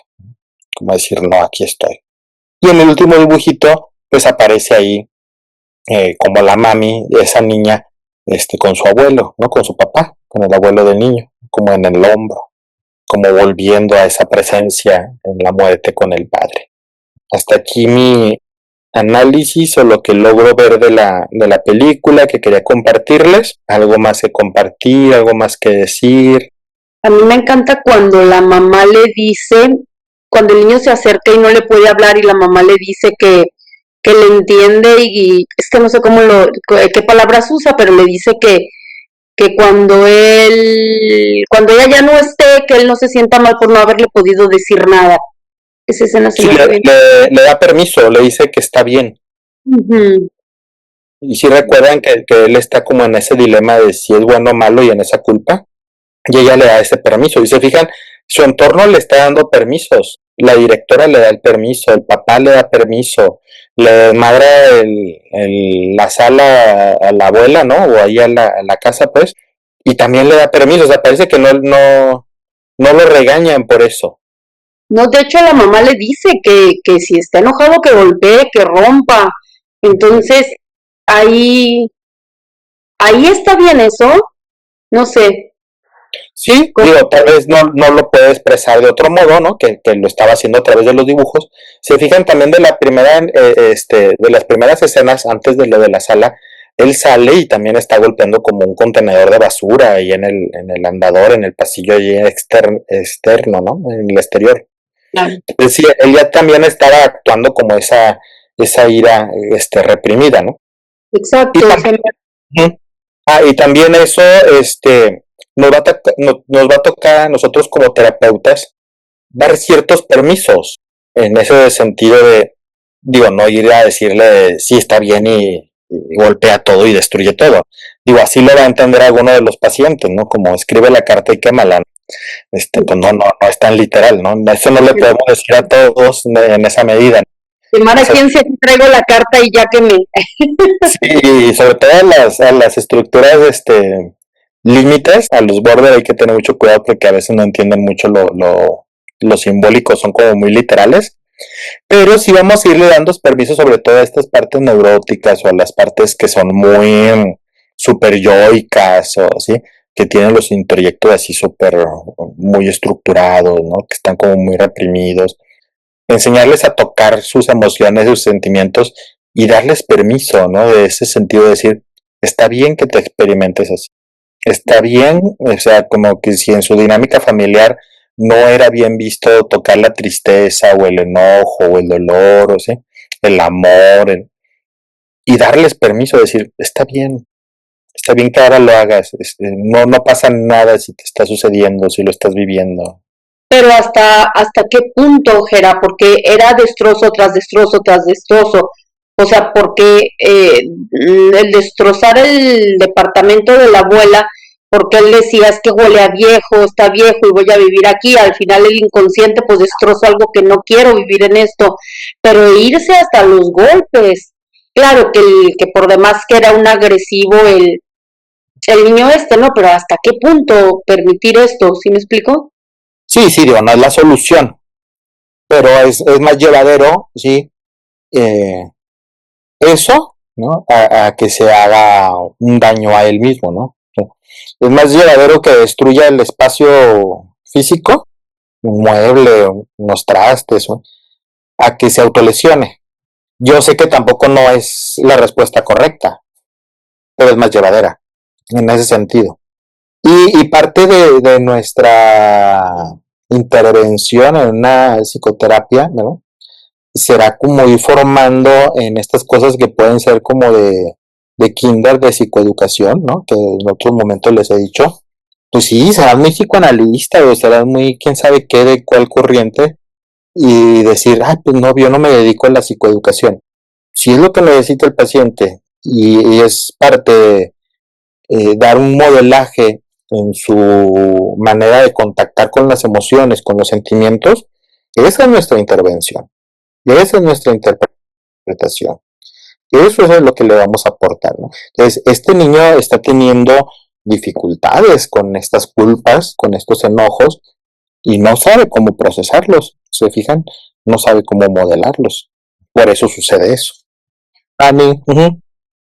Como decir, no, aquí estoy. Y en el último dibujito, pues aparece ahí como la mami de esa niña, con su abuelo, ¿no? Con su papá, con el abuelo del niño, como en el hombro, como volviendo a esa presencia en la muerte con el padre. Hasta aquí mi análisis o lo que logro ver de la película que quería compartirles. Algo más que compartir, algo más que decir. A mí me encanta cuando la mamá le dice, cuando el niño se acerca y no le puede hablar y la mamá le dice que le entiende y es que no sé qué palabras usa, pero le dice que cuando ella ya no esté, que él no se sienta mal por no haberle podido decir nada. Esa escena se Sí, me hace bien. le da permiso, le dice que está bien. Ujú. Y si recuerdan que él está como en ese dilema de si es bueno o malo y en esa culpa, y ella le da ese permiso. Y se fijan, su entorno le está dando permisos. La directora le da el permiso, el papá le da permiso, le madra la sala a la abuela, ¿no? O ahí a la casa, pues, y también le da permiso. O sea, parece que no lo regañan por eso. No, de hecho la mamá le dice que si está enojado que golpee, que rompa. Entonces, ahí, ahí está bien eso, no sé. Sí, ¿Cómo? digo, tal vez no lo puede expresar de otro modo, ¿no? Que lo estaba haciendo a través de los dibujos. Se fijan también de la primera, de las primeras escenas antes de lo de la sala, él sale y también está golpeando como un contenedor de basura ahí en el andador, en el pasillo ahí externo, ¿no? En el exterior. Claro. Entonces, sí, él ya también estaba actuando como esa ira, reprimida, ¿no? Y Exacto, también, y también eso, nos va a tocar a nosotros como terapeutas dar ciertos permisos en ese sentido de, digo, no ir a decirle sí está bien y golpea todo y destruye todo. Digo, así lo va a entender alguno de los pacientes, ¿no? Como escribe la carta y quémala. Pues no es tan literal, ¿no? Eso no le podemos decir a todos en esa medida. quemar O a sea, quien se traigo la carta y ya que me... sí, sobre todo a las estructuras, límites, a los border hay que tener mucho cuidado porque a veces no entienden mucho lo simbólico, son como muy literales. Pero sí vamos a irle dando permisos sobre todo a estas partes neuróticas o a las partes que son muy super yoicas o así, que tienen los introyectos así súper muy estructurados, ¿no? Que están como muy reprimidos. Enseñarles a tocar sus emociones, sus sentimientos y darles permiso, ¿no? De ese sentido de decir, está bien que te experimentes así. Está bien, o sea, como que si en su dinámica familiar no era bien visto tocar la tristeza o el enojo o el dolor, o ¿sí? El amor, y darles permiso de decir, está bien que ahora lo hagas, no pasa nada si te está sucediendo, si lo estás viviendo. Pero hasta qué punto, Jera, porque era destrozo tras destrozo tras destrozo. O sea, porque el destrozar el departamento de la abuela, porque él decía es que huele a viejo, está viejo y voy a vivir aquí, al final el inconsciente pues destroza algo que no quiero vivir en esto, pero irse hasta los golpes, claro que por demás que era un agresivo el niño este, ¿no? Pero hasta qué punto permitir esto, ¿sí me explico? Sí, sí, digo, no es la solución, pero es más llevadero, sí, eh, eso, ¿no? A que se haga un daño a él mismo, ¿no? Es más llevadero que destruya el espacio físico, un mueble, unos trastes, ¿no? A que se autolesione. Yo sé que tampoco no es la respuesta correcta, pero es más llevadera en ese sentido. Y parte de nuestra intervención en una psicoterapia, ¿no? Será como ir formando en estas cosas que pueden ser como de kinder, de psicoeducación, ¿no? Que en otros momentos les he dicho. Pues sí, serás muy psicoanalista o serás muy quién sabe qué de cuál corriente y decir, ay, pues no, yo no me dedico a la psicoeducación. Si es lo que necesita el paciente y es parte de dar un modelaje en su manera de contactar con las emociones, con los sentimientos, esa es nuestra intervención. Y esa es nuestra interpretación. Y eso es lo que le vamos a aportar, ¿no? Entonces, este niño está teniendo dificultades con estas culpas, con estos enojos, y no sabe cómo procesarlos. ¿Se fijan? No sabe cómo modelarlos. Por eso sucede eso. Ani,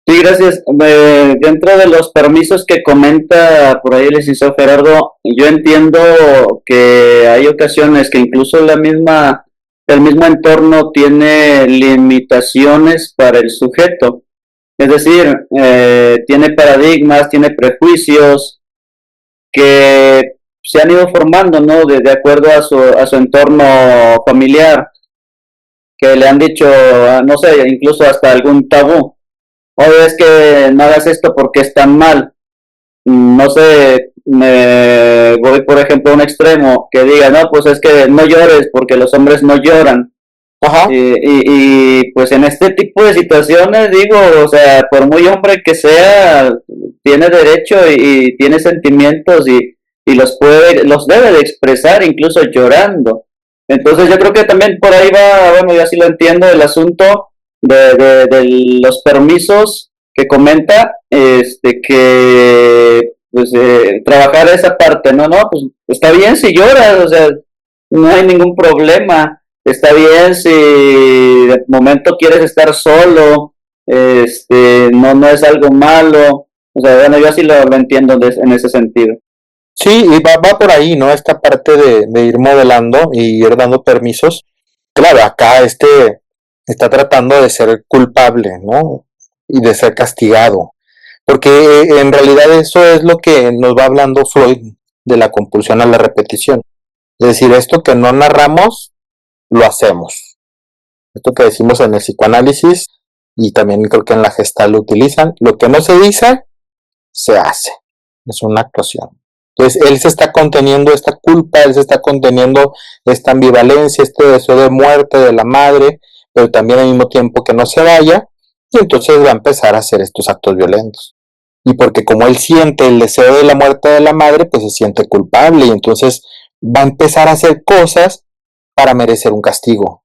Sí, gracias. Dentro de los permisos que comenta por ahí el licenciado Gerardo, yo entiendo que hay ocasiones que incluso el mismo entorno tiene limitaciones para el sujeto. Es decir, tiene paradigmas, tiene prejuicios que se han ido formando, ¿no? De acuerdo a su entorno familiar, que le han dicho, no sé, incluso hasta algún tabú. Oye, es que no hagas esto porque está mal. No sé, me voy por ejemplo a un extremo que diga, no, pues es que no llores porque los hombres no lloran. Ajá. Pues en este tipo de situaciones digo, o sea, por muy hombre que sea, tiene derecho y tiene sentimientos y los debe de expresar incluso llorando. Entonces yo creo que también por ahí va, bueno, yo así lo entiendo, el asunto de los permisos que comenta, que pues trabajar esa parte, no, pues está bien si lloras, o sea, no hay ningún problema. Está bien si de momento quieres estar solo, no es algo malo. O sea, bueno, yo así lo entiendo en ese sentido. Sí, y va por ahí, ¿no? Esta parte de ir modelando y ir dando permisos. Claro, acá está tratando de ser culpable, ¿no? Y de ser castigado. Porque en realidad eso es lo que nos va hablando Freud de la compulsión a la repetición. Es decir, esto que no narramos, lo hacemos. Esto que decimos en el psicoanálisis y también creo que en la Gestalt lo utilizan. Lo que no se dice, se hace. Es una actuación. Entonces él se está conteniendo esta culpa, él se está conteniendo esta ambivalencia, este deseo de muerte de la madre, pero también al mismo tiempo que no se vaya, y entonces va a empezar a hacer estos actos violentos. Y porque como él siente el deseo de la muerte de la madre, pues se siente culpable y entonces va a empezar a hacer cosas para merecer un castigo.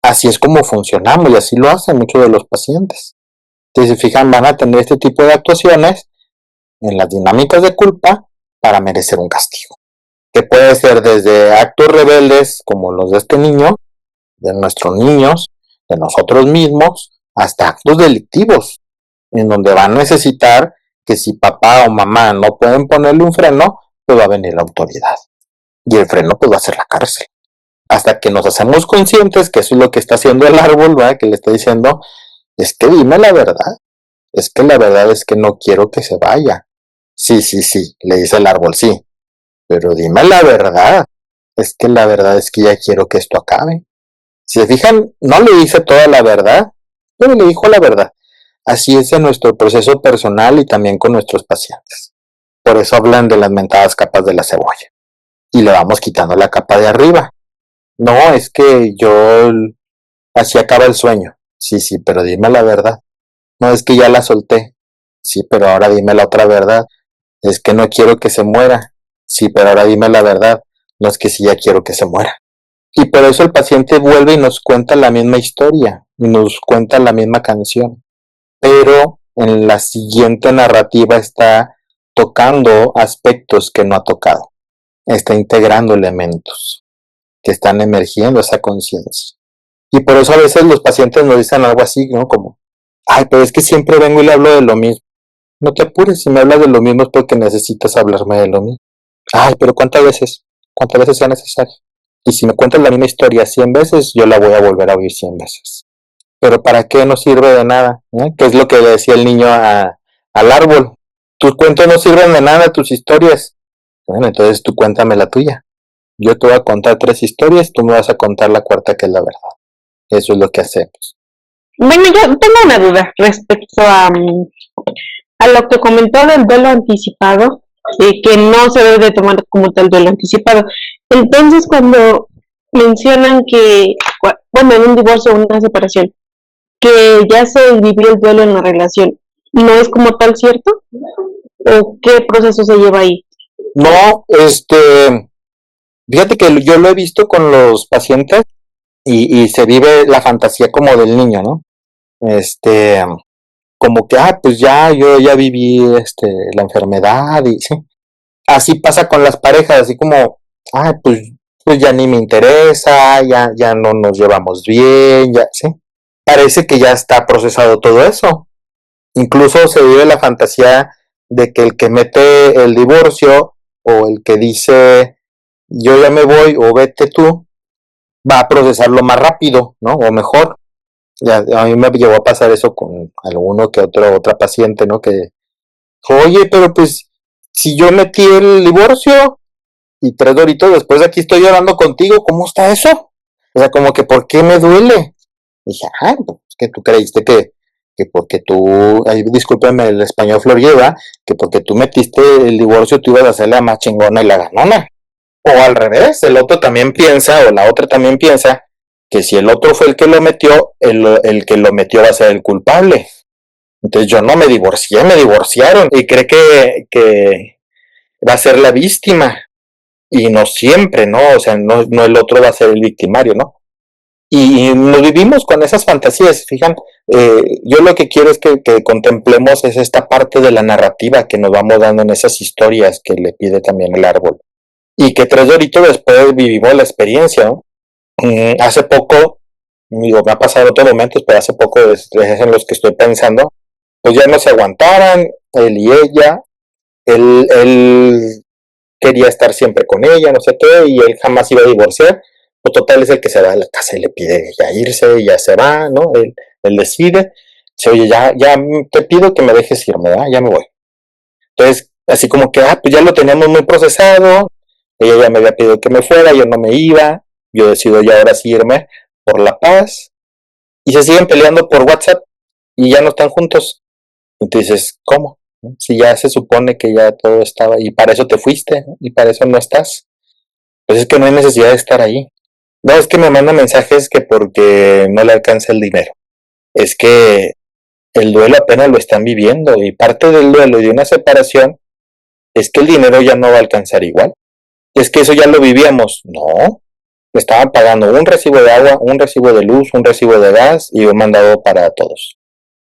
Así es como funcionamos y así lo hacen muchos de los pacientes. Entonces, si se fijan, van a tener este tipo de actuaciones en las dinámicas de culpa para merecer un castigo. Que puede ser desde actos rebeldes como los de este niño, de nuestros niños, de nosotros mismos, hasta actos delictivos, en donde van a necesitar que si papá o mamá no pueden ponerle un freno, pues va a venir la autoridad. Y el freno pues va a ser la cárcel. Hasta que nos hacemos conscientes que eso es lo que está haciendo el árbol, ¿verdad? Que le está diciendo, es que dime la verdad. Es que la verdad es que no quiero que se vaya. Sí, le dice el árbol, sí. Pero dime la verdad. Es que la verdad es que ya quiero que esto acabe. Si se fijan, no le dice toda la verdad, pero le dijo la verdad. Así es en nuestro proceso personal y también con nuestros pacientes. Por eso hablan de las mentadas capas de la cebolla. Y le vamos quitando la capa de arriba. No, es que así acaba el sueño. Sí, pero dime la verdad. No, es que ya la solté. Sí, pero ahora dime la otra verdad. Es que no quiero que se muera. Sí, pero ahora dime la verdad. No, es que sí ya quiero que se muera. Y por eso el paciente vuelve y nos cuenta la misma historia, y nos cuenta la misma canción. Pero en la siguiente narrativa está tocando aspectos que no ha tocado. Está integrando elementos que están emergiendo esa conciencia. Y por eso a veces los pacientes nos dicen algo así, ¿no? Como, ay, pero es que siempre vengo y le hablo de lo mismo. No te apures, si me hablas de lo mismo es porque necesitas hablarme de lo mismo. Ay, pero ¿cuántas veces? ¿Cuántas veces sea necesario? Y si me cuentas la misma historia 100 veces, yo la voy a volver a oír 100 veces. Pero ¿para qué? No sirve de nada, ¿eh? ¿Qué es lo que le decía el niño al árbol? Tus cuentos no sirven de nada, tus historias. Bueno, entonces tú cuéntame la tuya. Yo te voy a contar 3 historias, tú me vas a contar la cuarta que es la verdad. Eso es lo que hacemos. Bueno, yo tengo una duda respecto a lo que comentó del duelo anticipado, que no se debe de tomar como tal duelo anticipado. Entonces, cuando mencionan que, bueno, en un divorcio o una separación, que ya se vivió el duelo en la relación, ¿no es como tal cierto? ¿O qué proceso se lleva ahí? No, fíjate que yo lo he visto con los pacientes y se vive la fantasía como del niño, ¿no? Como que, pues yo ya viví la enfermedad y sí. Así pasa con las parejas, así como, pues ya ni me interesa, ya no nos llevamos bien, ya, sí. Parece que ya está procesado todo eso. Incluso se vive la fantasía de que el que mete el divorcio o el que dice yo ya me voy o vete tú, va a procesarlo más rápido, ¿no? O mejor. Ya, a mí me llegó a pasar eso con alguno que otra paciente, ¿no? Que, oye, pero pues, si yo metí el divorcio, y 3 doritos después de aquí estoy llorando contigo, ¿cómo está eso? O sea, como que, ¿por qué me duele? Y dije, pues que tú creíste que porque tú, discúlpeme el español florieda, que porque tú metiste el divorcio tú ibas a hacer la más chingona y la ganona. O al revés, el otro también piensa, o la otra también piensa, que si el otro fue el que lo metió, el que lo metió va a ser el culpable. Entonces yo no me divorcié, me divorciaron. Y cree que va a ser la víctima. Y no siempre, ¿no? O sea, no el otro va a ser el victimario, ¿no? Y nos vivimos con esas fantasías, fijan, yo lo que quiero es que contemplemos es esta parte de la narrativa que nos vamos dando en esas historias que le pide también el árbol. Y que 3 doritos después vivimos la experiencia, ¿no? Hace poco, digo, me ha pasado en otros momentos, pero hace poco es en los que estoy pensando, pues ya no se aguantaran, él y ella, él quería estar siempre con ella, no sé qué, y él jamás iba a divorciar. O total es el que se va a la casa y le pide ya irse, y ya se va, ¿no? Él decide, dice, oye, ya te pido que me dejes irme, ¿verdad? Ya me voy. Entonces, así como que, pues ya lo teníamos muy procesado, ella ya me había pedido que me fuera, yo no me iba, yo decido ya ahora sí irme por la paz, y se siguen peleando por WhatsApp, y ya no están juntos. Y tú dices, ¿cómo? Si ya se supone que ya todo estaba, y para eso te fuiste, ¿no? Y para eso no estás. Pues es que no hay necesidad de estar ahí. No, es que me manda mensajes que porque no le alcanza el dinero. Es que el duelo apenas lo están viviendo, y parte del duelo y de una separación es que el dinero ya no va a alcanzar igual. Es que eso ya lo vivíamos. No, me estaban pagando un recibo de agua, un recibo de luz, un recibo de gas y un mandado para todos.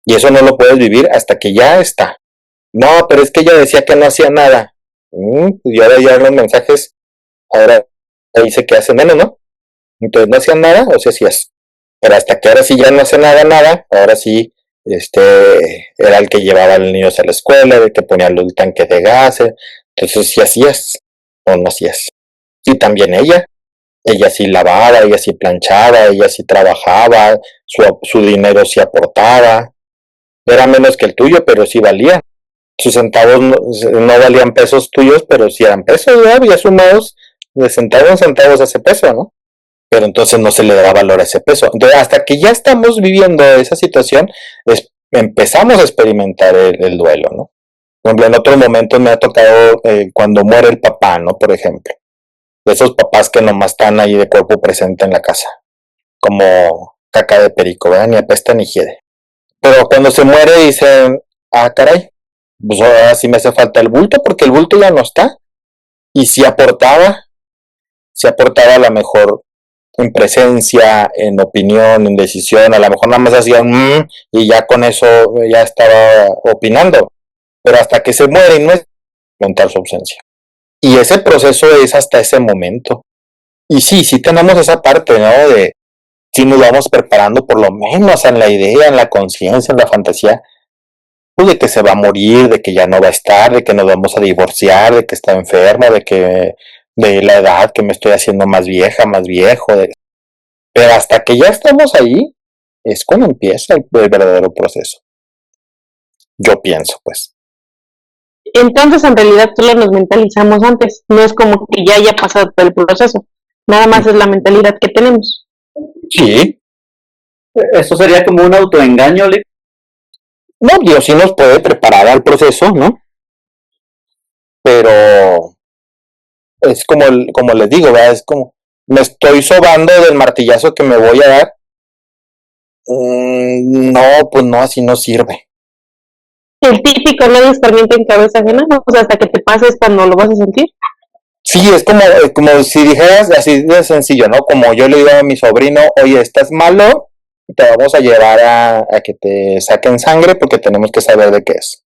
Y eso no lo puedes vivir hasta que ya está. No, pero es que ella decía que no hacía nada. Y ahora ya los mensajes, ahora dice que hace menos, ¿no? Entonces no hacían nada, o sea, hacías. Pero hasta que ahora sí ya no hace nada, ahora sí, era el que llevaba a los niños a la escuela, el que ponía el tanque de gas, entonces sí hacías, o no hacías. Y también ella sí lavaba, ella sí planchaba, ella sí trabajaba, su dinero sí aportaba, era menos que el tuyo, pero sí valía. Sus centavos no valían pesos tuyos, pero sí eran pesos, ¿no? Había sumados de centavos en centavos a ese peso, ¿no? Pero entonces no se le da valor a ese peso. Entonces, hasta que ya estamos viviendo esa situación, empezamos a experimentar el duelo, ¿no? Por ejemplo, en otros momentos me ha tocado cuando muere el papá, ¿no? Por ejemplo, de esos papás que nomás están ahí de cuerpo presente en la casa, como caca de perico, ¿verdad? Ni apesta ni hiede. Pero cuando se muere dicen, caray, pues ahora sí me hace falta el bulto, porque el bulto ya no está. Y si aportaba a lo mejor en presencia, en opinión, en decisión, a lo mejor nada más hacía un y ya con eso ya estaba opinando, pero hasta que se muere y no es mental su ausencia. Y ese proceso es hasta ese momento. Y sí tenemos esa parte, ¿no? De si nos vamos preparando por lo menos en la idea, en la conciencia, en la fantasía, pues de que se va a morir, de que ya no va a estar, de que nos vamos a divorciar, de que está enferma, de la edad que me estoy haciendo más vieja, más viejo, pero hasta que ya estamos ahí, es cuando empieza el verdadero proceso. Yo pienso, pues. Entonces, en realidad, solo nos mentalizamos antes. No es como que ya haya pasado todo el proceso. Nada más es la mentalidad que tenemos. Sí. Eso sería como un autoengaño, Lick. No, Dios sí nos puede preparar al proceso, ¿no? Pero es como les digo, ¿verdad? Es como, me estoy sobando del martillazo que me voy a dar. No, pues no, así no sirve. El típico no escarmienta en cabeza ajena, o sea, hasta que te pases cuando lo vas a sentir. Sí, es como si dijeras así de sencillo, ¿no? Como yo le digo a mi sobrino, oye, estás malo, te vamos a llevar a que te saquen sangre porque tenemos que saber de qué es.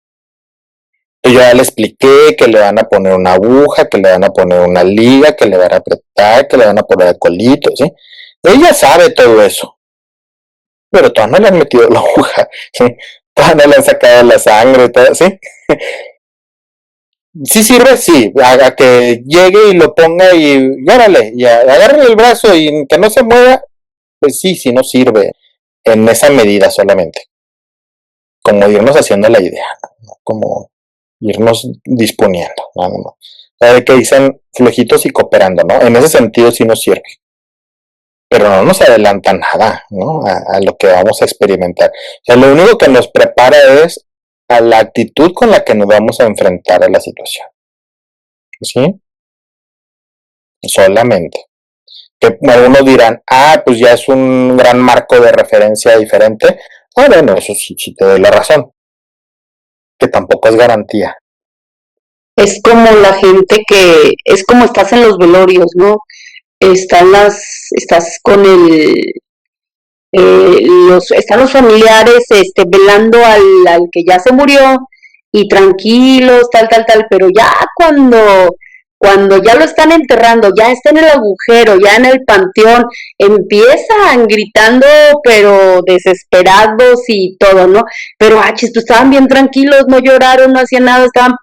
Y yo ya le expliqué que le van a poner una aguja, que le van a poner una liga, que le van a apretar, que le van a poner el colito, ¿sí? Ella sabe todo eso, pero todavía no le han metido la aguja, ¿sí? Todavía no le han sacado la sangre, todo, ¿sí? Sí sirve, sí, a que llegue y lo ponga y órale, y agarre el brazo y que no se mueva, pues sí no sirve en esa medida solamente. Como irnos haciendo la idea, ¿no? Como irnos disponiendo, nada más. De que dicen flojitos y cooperando, ¿no? En ese sentido sí nos sirve. Pero no nos adelanta nada, ¿no? A lo que vamos a experimentar. O sea, lo único que nos prepara es a la actitud con la que nos vamos a enfrentar a la situación. ¿Sí? Solamente. Que algunos dirán, pues ya es un gran marco de referencia diferente. Bueno, eso sí te doy la razón. Que tampoco es garantía. Es como la gente es como estás en los velorios, ¿no? Estás con están los familiares, velando al que ya se murió y tranquilos, tal, pero ya cuando ya lo están enterrando, ya está en el agujero, ya en el panteón, empiezan gritando, pero desesperados y todo, ¿no? Pero, pues estaban bien tranquilos, no lloraron, no hacían nada, estaban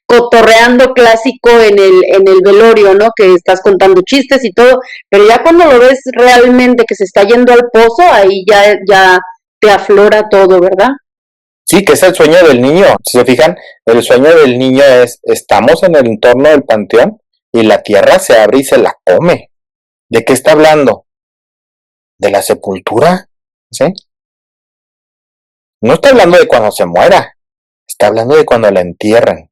cotorreando clásico en el velorio, ¿no? Que estás contando chistes y todo, pero ya cuando lo ves realmente que se está yendo al pozo, ahí ya te aflora todo, ¿verdad? Sí, que es el sueño del niño. Si se fijan, el sueño del niño es, estamos en el entorno del panteón y la tierra se abre y se la come. ¿De qué está hablando? De la sepultura, ¿sí? No está hablando de cuando se muera, está hablando de cuando la entierran.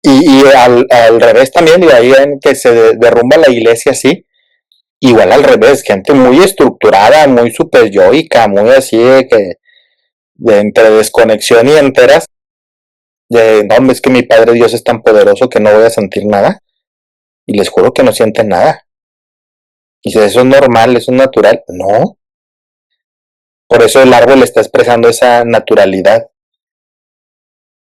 Y al revés también, y ahí ven que se derrumba la iglesia así, igual al revés, gente muy estructurada, muy super yoica, muy así de entre desconexión y enteras, no, es que mi Padre Dios es tan poderoso que no voy a sentir nada, y les juro que no sienten nada. Y si eso es normal, eso es natural, no. Por eso el árbol está expresando esa naturalidad.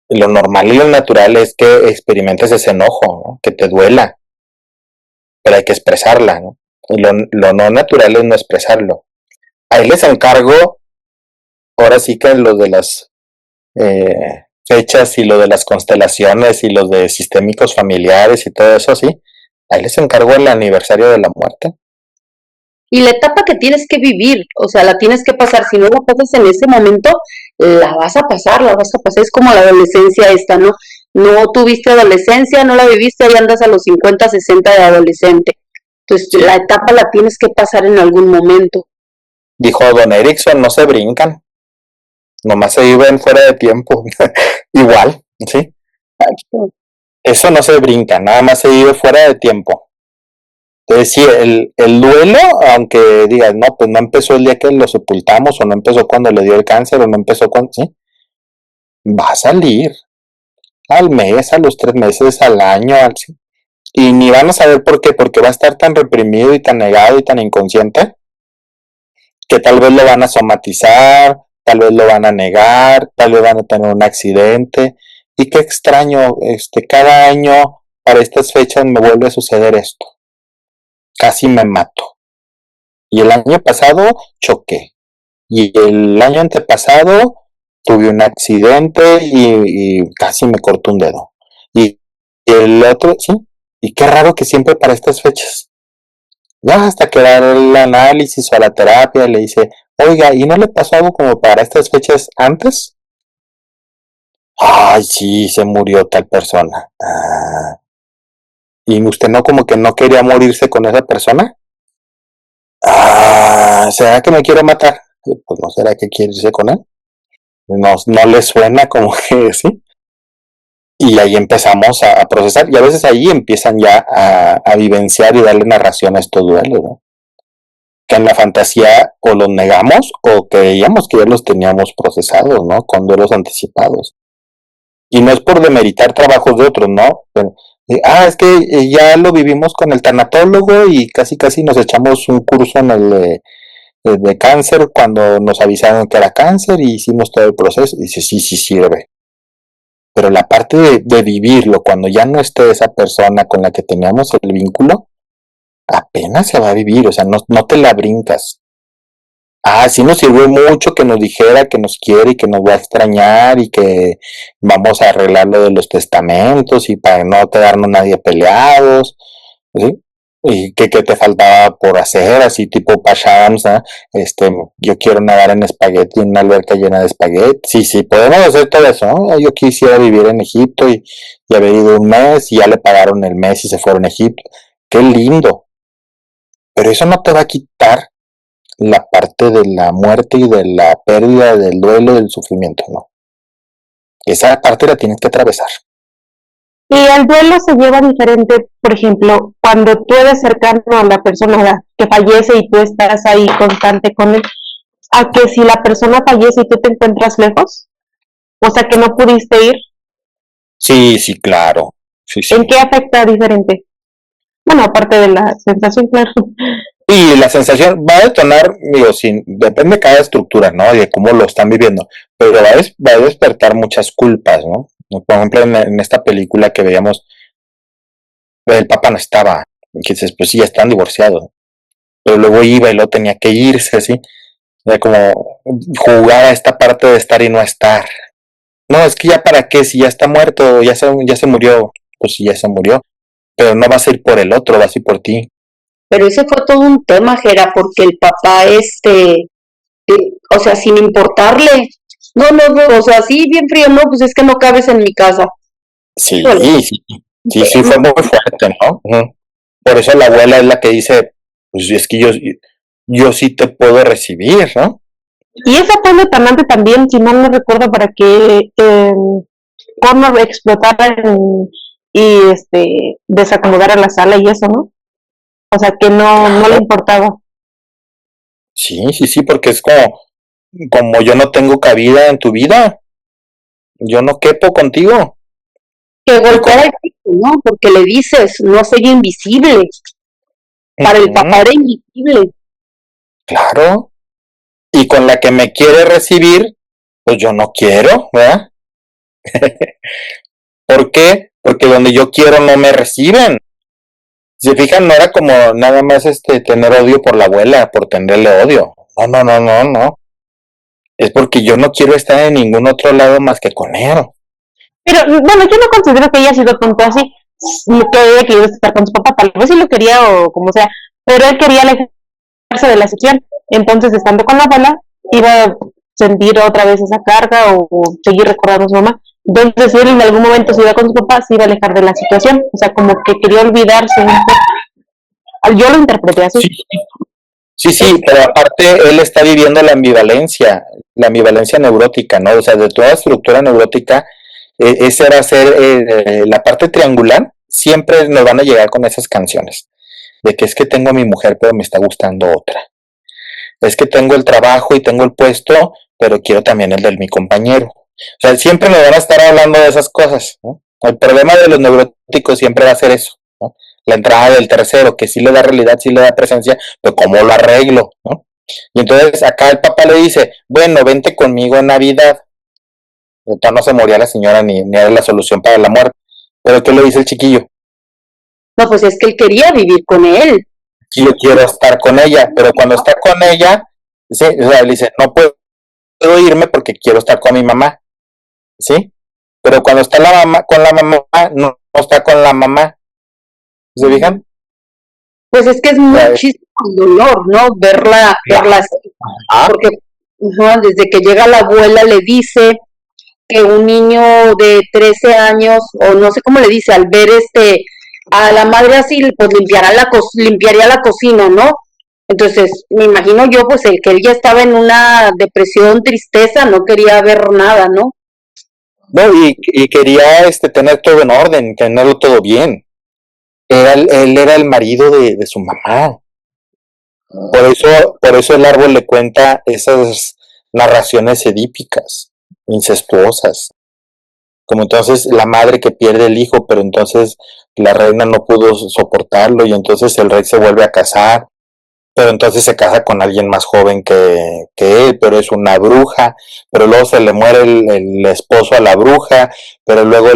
Lo normal y lo natural es que experimentes ese enojo, ¿no? Que te duela, pero hay que expresarla, ¿no? Y lo no natural es no expresarlo. Ahí les encargo, ahora sí que lo de las fechas y lo de las constelaciones y los de sistémicos familiares y todo eso, sí. Ahí les encargo el aniversario de la muerte. Y la etapa que tienes que vivir, o sea, la tienes que pasar, si no la pasas en ese momento, la vas a pasar, es como la adolescencia esta, ¿no? No tuviste adolescencia, no la viviste, ahí andas a los 50, 60 de adolescente. Entonces, la etapa la tienes que pasar en algún momento. Dijo Don Erickson, no se brincan, nomás se viven fuera de tiempo. Igual, ¿sí? Eso no se brinca, nada más se vive fuera de tiempo. Entonces sí, el duelo, aunque digas, no, pues no empezó el día que lo sepultamos, o no empezó cuando le dio el cáncer, o no empezó cuando, sí, va a salir al mes, a los 3 meses, al año, sí. Y ni van a saber por qué, porque va a estar tan reprimido y tan negado y tan inconsciente, que tal vez lo van a somatizar, tal vez lo van a negar, tal vez van a tener un accidente. Y qué extraño, cada año para estas fechas me vuelve a suceder esto. Casi me mato. Y el año pasado choqué. Y el año antepasado tuve un accidente y casi me corto un dedo. Y el otro, sí. Y qué raro que siempre para estas fechas. Ya hasta que da el análisis o la terapia le dice, oiga, ¿y no le pasó algo como para estas fechas antes? Ay, sí, se murió tal persona. ¿Y usted no como que no quería morirse con esa persona? ¿Será que me quiero matar? Pues no, ¿será que quiere irse con él? No le suena como que sí. Y ahí empezamos a procesar, y a veces ahí empiezan ya a vivenciar y darle narración a estos duelos, ¿no? Que en la fantasía o los negamos o creíamos que ya los teníamos procesados, ¿no? Con duelos anticipados. Y no es por demeritar trabajos de otros, ¿no? Pero, es que ya lo vivimos con el tanatólogo y casi nos echamos un curso en el de cáncer cuando nos avisaron que era cáncer y hicimos todo el proceso. Y dice, sí sirve. Pero la parte de vivirlo cuando ya no esté esa persona con la que teníamos el vínculo, apenas se va a vivir, o sea, no te la brincas. Sí nos sirvió mucho que nos dijera que nos quiere y que nos va a extrañar y que vamos a arreglar lo de los testamentos y para no quedarnos nadie peleados, ¿sí? y que te faltaba por hacer, así tipo Pashams, ¿no? Yo quiero nadar en espagueti, en una alberca llena de espagueti. Sí, sí, podemos hacer todo eso, ¿no? Yo quisiera vivir en Egipto y haber ido un mes y ya le pagaron el mes y se fueron a Egipto. Qué lindo. Pero eso no te va a quitar la parte de la muerte y de la pérdida, del duelo, del sufrimiento, ¿no? Esa parte la tienes que atravesar. Y el duelo se lleva diferente, por ejemplo, cuando tú eres cercano a la persona que fallece y tú estás ahí constante con él, a que si la persona fallece y tú te encuentras lejos, o sea que no pudiste ir, Sí, sí, claro. Sí, sí. ¿en qué afecta diferente? Bueno, aparte de la sensación, claro. Y la sensación va a detonar, digo, depende de cada estructura, ¿no? Y de cómo lo están viviendo, pero va a despertar muchas culpas, ¿no? Por ejemplo, en esta película que veíamos, el papá no estaba, y que dices, pues sí, ya están divorciados, pero luego iba y luego tenía que irse, así, era como jugar a esta parte de estar y no estar. No, es que ya para qué, si ya está muerto, ya se murió, pues sí, ya se murió, pero no vas a ir por el otro, vas a ir por ti. Pero ese fue todo un tema, Jera, porque el papá, o sea, sin importarle, no, o sea, sí, bien frío, no, pues es que no cabes en mi casa. Sí, Híjole, sí, fue muy fuerte, ¿no? Ujú. Por eso la abuela es la que dice, pues es que yo sí te puedo recibir, ¿no? Y ese fue el detonante también, si mal no recuerdo, para que Connor explotara y desacomodara la sala y eso, ¿no? O sea, que no le importaba. Sí, porque es como yo no tengo cabida en tu vida, yo no quepo contigo. que Y golpeara el piso, ¿no? Porque le dices, no soy invisible. Para el papá era invisible. claro, y con la que me quiere recibir, pues yo no quiero, ¿verdad? ¿Por qué? Porque donde yo quiero no me reciben. Si se fijan, no era como nada más tener odio por la abuela, por tenerle odio. No. Es porque yo no quiero estar en ningún otro lado más que con él. Pero bueno, yo no considero que haya sido tonto así, que haya querido estar con su papá, tal vez sí lo quería o como sea, pero él quería alejarse de la situación. Entonces, estando con la abuela, iba a sentir otra vez esa carga o seguir recordando a su mamá. Entonces, si él en algún momento se iba con su papá, se iba a alejar de la situación. O sea, como que quería olvidarse un poco. Yo lo interpreté así. Sí, pero aparte él está viviendo la ambivalencia neurótica, ¿no? O sea, de toda estructura neurótica, ese va a ser la parte triangular, siempre nos van a llegar con esas canciones, de que es que tengo a mi mujer, pero me está gustando otra. Es que tengo el trabajo y tengo el puesto, pero quiero también el de mi compañero. O sea, siempre nos van a estar hablando de esas cosas, ¿no? El problema de los neuróticos siempre va a ser eso, ¿no? La entrada del tercero, que sí le da realidad, sí le da presencia, pero ¿cómo lo arreglo? ¿No? Y entonces acá el papá le dice, bueno, vente conmigo en Navidad. Entonces no se moría la señora ni era la solución para la muerte. Pero ¿qué le dice el chiquillo? No, pues es que él quería vivir con él. Y yo quiero estar con ella, pero cuando está con ella, sí, o sea, le dice, no puedo irme porque quiero estar con mi mamá, ¿sí? Pero cuando está la mamá con la mamá, no está con la mamá. ¿Se fijan? Pues es que es muchísimo dolor, ¿no? Verla así. Porque desde que llega la abuela le dice que un niño de 13 años, o no sé cómo le dice, al ver a la madre así, pues limpiaría la cocina, ¿no? Entonces, me imagino yo, pues el que él ya estaba en una depresión, tristeza, no quería ver nada, ¿no? No, y quería tener todo en orden, tenerlo todo bien. Él era el marido de su mamá. Por eso el árbol le cuenta esas narraciones edípicas, incestuosas. Como entonces la madre que pierde el hijo, pero entonces la reina no pudo soportarlo y entonces el rey se vuelve a casar, pero entonces se casa con alguien más joven que él, pero es una bruja, pero luego se le muere el esposo a la bruja, pero luego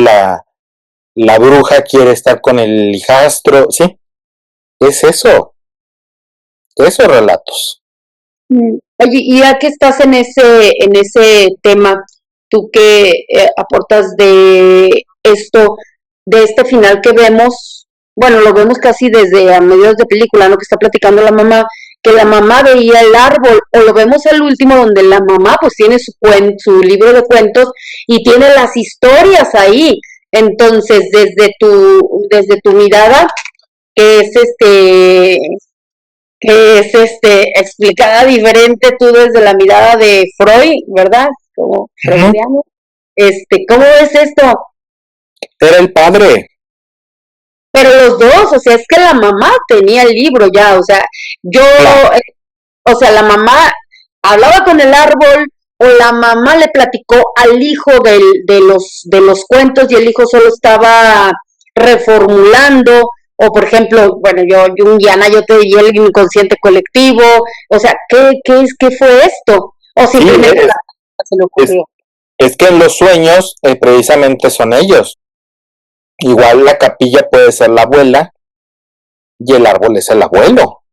la bruja quiere estar con el hijastro, ¿sí? Es esos relatos. Oye, y ya que estás en ese tema, ¿tú qué aportas de esto, de este final que vemos? bueno, lo vemos casi desde a mediados de película, ¿no? Que está platicando la mamá, que la mamá veía el árbol, o lo vemos al último donde la mamá pues tiene su libro de cuentos y tiene las historias ahí. Entonces, desde tu mirada, que es explicada diferente tú desde la mirada de Freud, ¿verdad? Como freudiano. ¿Cómo ves esto? Era el padre. Pero los dos, o sea, es que la mamá tenía el libro ya, o sea, la mamá hablaba con el árbol o la mamá le platicó al hijo de los cuentos y el hijo solo estaba reformulando, o por ejemplo, bueno, Jungiana, yo te di el inconsciente colectivo, o sea, ¿qué fue esto? O simplemente se le ocurrió. Es que en los sueños precisamente son ellos. Igual la capilla puede ser la abuela y el árbol es el abuelo.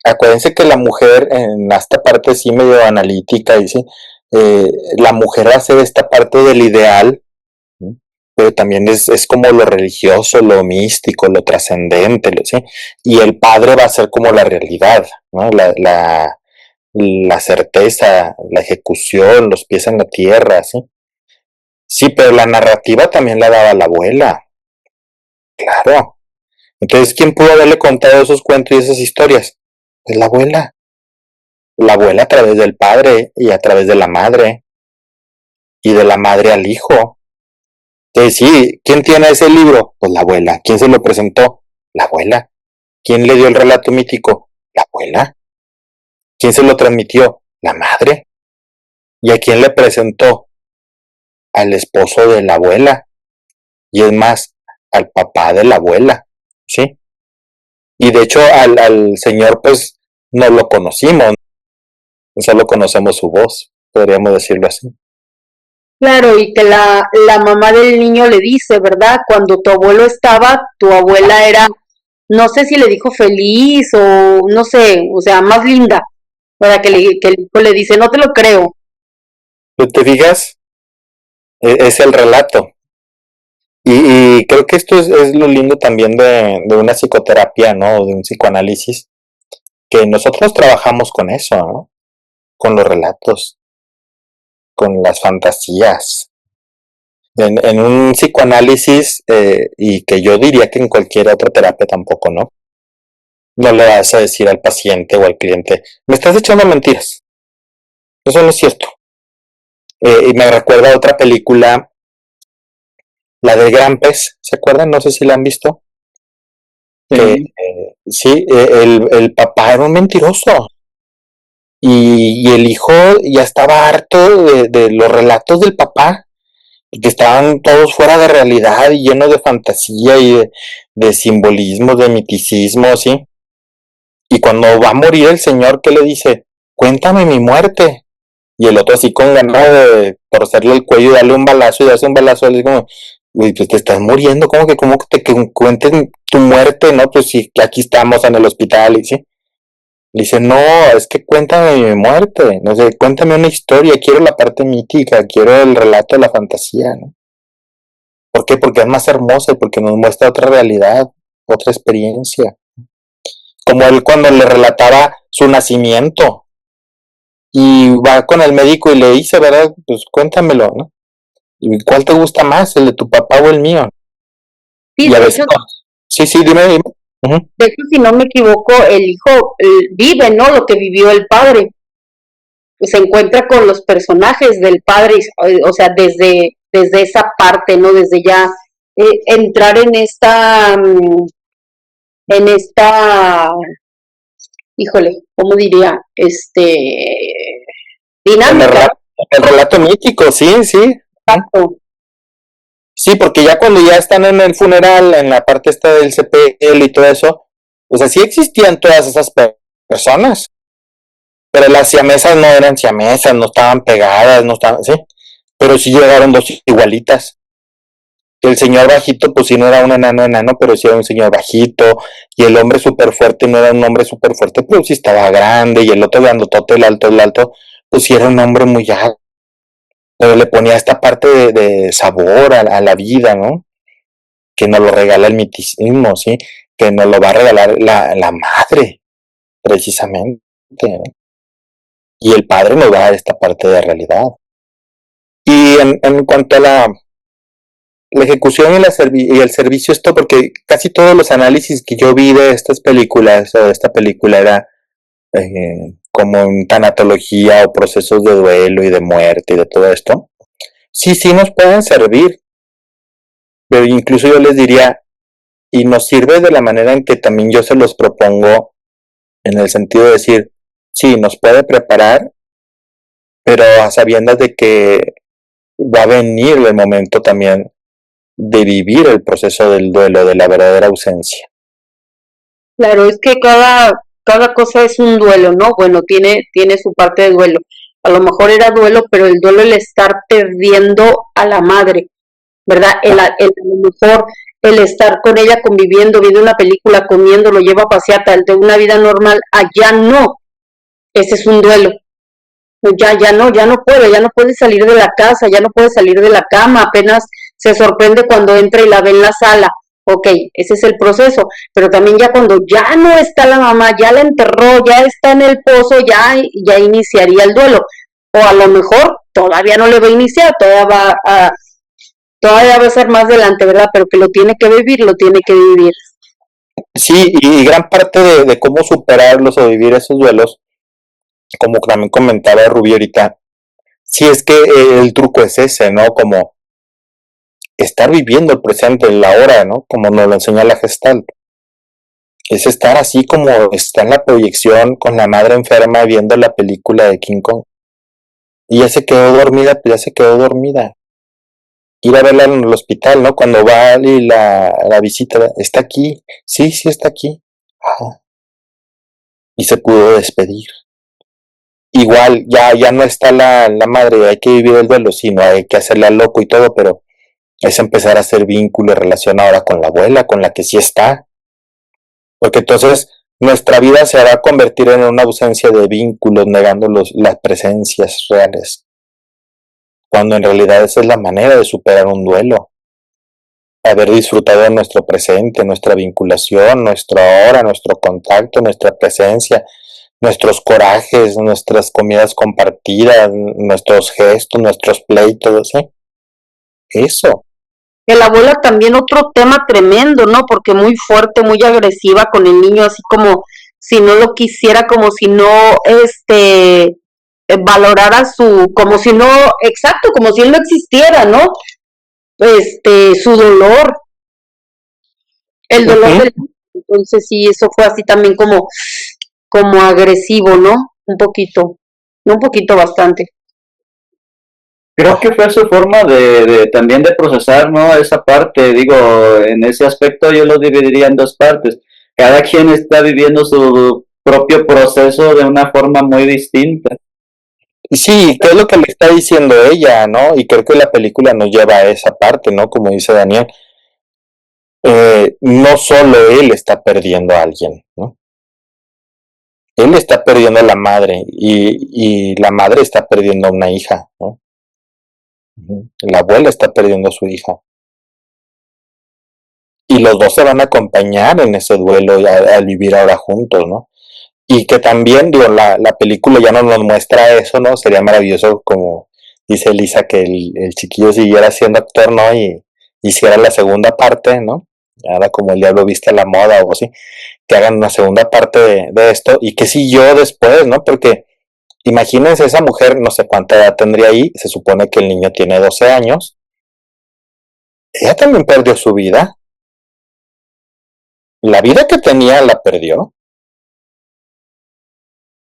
Acuérdense que la mujer en esta parte sí medio analítica, dice, la mujer hace esta parte del ideal, ¿sí? Pero también es como lo religioso, lo místico, lo trascendente, ¿sí? Y el padre va a ser como la realidad, ¿no? La certeza, la ejecución, los pies en la tierra, ¿sí? Sí, pero la narrativa también la daba la abuela. Claro. Entonces, ¿quién pudo haberle contado esos cuentos y esas historias? Pues la abuela. La abuela a través del padre y a través de la madre. Y de la madre al hijo. Entonces, sí, ¿quién tiene ese libro? Pues la abuela. ¿Quién se lo presentó? La abuela. ¿Quién le dio el relato mítico? La abuela. ¿Quién se lo transmitió? La madre. ¿Y a quién le presentó? Al esposo de la abuela. Y es más, al papá de la abuela. ¿Sí? Y de hecho al señor pues no lo conocimos, solo conocemos su voz, podríamos decirlo así. Claro, y que la mamá del niño le dice, ¿verdad? Cuando tu abuelo estaba, tu abuela era, no sé si le dijo feliz o no sé, o sea, más linda, para que el hijo le dice, no te lo creo. ¿Tú te fijas? Es el relato. Y creo que esto es lo lindo también de una psicoterapia, ¿no? De un psicoanálisis, que nosotros trabajamos con eso, ¿no? Con los relatos, con las fantasías. En un psicoanálisis, y que yo diría que en cualquier otra terapia tampoco, ¿no? No le vas a decir al paciente o al cliente, me estás echando mentiras. Eso no es cierto. Y me recuerda a otra película, la del Gran Pez, ¿se acuerdan? No sé si la han visto. Sí. Sí, el papá era un mentiroso. Y el hijo ya estaba harto de los relatos del papá, y que estaban todos fuera de realidad y llenos de fantasía y de simbolismo, de miticismo, ¿sí? Y cuando va a morir el señor, ¿qué le dice? Cuéntame mi muerte. Y el otro así con ganas de torcerle el cuello y darle un balazo y darse un balazo, le digo, güey, pues te estás muriendo, ¿cómo que te cuenten tu muerte? No, pues sí, que aquí estamos en el hospital, y sí. Le dice, no, es que cuéntame mi muerte, no sé, cuéntame una historia, quiero la parte mítica, quiero el relato de la fantasía, ¿no? ¿Por qué? Porque es más hermosa y porque nos muestra otra realidad, otra experiencia. Como él cuando le relataba su nacimiento y va con el médico y le dice, ¿verdad? Pues cuéntamelo, ¿no? ¿Y cuál te gusta más, el de tu papá o el mío? Sí, Y a de veces, hecho, sí, dime. Uh-huh. de hecho, si no me equivoco, el hijo vive, ¿no? Lo que vivió el padre. Pues se encuentra con los personajes del padre, o sea, desde esa parte, ¿no? Desde ya entrar en esta, híjole, ¿cómo diría? Dinámica, El relato mítico, sí, sí. exacto. Sí, porque ya cuando ya están en el funeral, en la parte esta del CPL y todo eso, pues así existían todas esas personas. Pero las siamesas no eran siamesas, no estaban pegadas, no estaban, sí. Pero sí llegaron dos igualitas. El señor bajito, pues sí no era un enano, pero sí era un señor bajito. Y el hombre súper fuerte no era un hombre súper fuerte, pero sí estaba grande. Y el otro grandotote, el alto, pues sí era un hombre muy alto. Pero le ponía esta parte de sabor a la vida, ¿no? que nos lo regala el misticismo, ¿sí? Que nos lo va a regalar la madre, precisamente, ¿no? Y el padre nos va a dar esta parte de realidad. Y en cuanto a la ejecución y el servicio, esto, porque casi todos los análisis que yo vi de estas películas o de esta película era como en tanatología o procesos de duelo y de muerte y de todo esto, sí nos pueden servir, pero incluso yo les diría, y nos sirve de la manera en que también yo se los propongo, en el sentido de decir, sí, nos puede preparar, pero a sabiendas de que va a venir el momento también de vivir el proceso del duelo, de la verdadera ausencia. Claro, es que cada cosa es un duelo, ¿no? Bueno, tiene su parte de duelo. A lo mejor era duelo, pero el duelo el estar perdiendo a la madre, ¿verdad? A lo mejor el estar con ella conviviendo, viendo una película, comiendo, lo lleva a pasear, tal de una vida normal, allá no. Ese es un duelo. Ya no puede salir de la casa, ya no puede salir de la cama, apenas se sorprende cuando entra y la ve en la sala. Ok, ese es el proceso, pero también ya cuando ya no está la mamá, ya la enterró, ya está en el pozo, ya iniciaría el duelo. O a lo mejor todavía no le va a iniciar, todavía va a ser más adelante, ¿verdad? Pero que lo tiene que vivir, lo tiene que vivir. Sí, y gran parte de cómo superarlos o vivir esos duelos, como también comentaba Rubí ahorita, sí es que el truco es ese, ¿no? Como estar viviendo el presente, la hora, ¿no? Como nos lo enseña la Gestalt. Es estar así como está en la proyección con la madre enferma viendo la película de King Kong. Y ya se quedó dormida, pues ya se quedó dormida. Ir a verla en el hospital, ¿no? Cuando va y la visita, está aquí, sí está aquí. Ajá. Y se pudo despedir. Igual, ya no está la madre, hay que vivir el duelo, sí, no hay que hacerla loco y todo, pero es empezar a hacer vínculo y relación ahora con la abuela, con la que sí está. Porque entonces nuestra vida se va a convertir en una ausencia de vínculos, negando las presencias reales. Cuando en realidad esa es la manera de superar un duelo. Haber disfrutado de nuestro presente, nuestra vinculación, nuestra hora, nuestro contacto, nuestra presencia, nuestros corajes, nuestras comidas compartidas, nuestros gestos, nuestros pleitos, ¿sí? Eso. El abuela también otro tema tremendo, ¿no? Porque muy fuerte, muy agresiva con el niño, así como si no lo quisiera, como si no, valorara como si no, exacto, como si él no existiera, ¿no? Su dolor, el dolor del niño. Entonces sí, eso fue así también como agresivo, ¿no? Un poquito, no un poquito, bastante. Creo que fue su forma también de procesar, ¿no? Esa parte, digo, en ese aspecto yo lo dividiría en dos partes. Cada quien está viviendo su propio proceso de una forma muy distinta. Y sí, ¿qué es lo que le está diciendo ella, no? Y creo que la película nos lleva a esa parte, ¿no? Como dice Daniel, no solo él está perdiendo a alguien, ¿no? Él está perdiendo a la madre y la madre está perdiendo a una hija, ¿no? La abuela está perdiendo a su hija. Y los dos se van a acompañar en ese duelo al vivir ahora juntos, ¿no? Y que también, digo, la película ya no nos muestra eso, ¿no? Sería maravilloso, como dice Elisa, que el chiquillo siguiera siendo actor, ¿no? Y hiciera la segunda parte, ¿no? Ahora como el diablo viste a la moda o así, que hagan una segunda parte de esto y que siguió después, ¿no? Porque imagínense esa mujer, no sé cuánta edad tendría ahí, se supone que el niño tiene 12 años, ella también perdió su vida, la vida que tenía la perdió.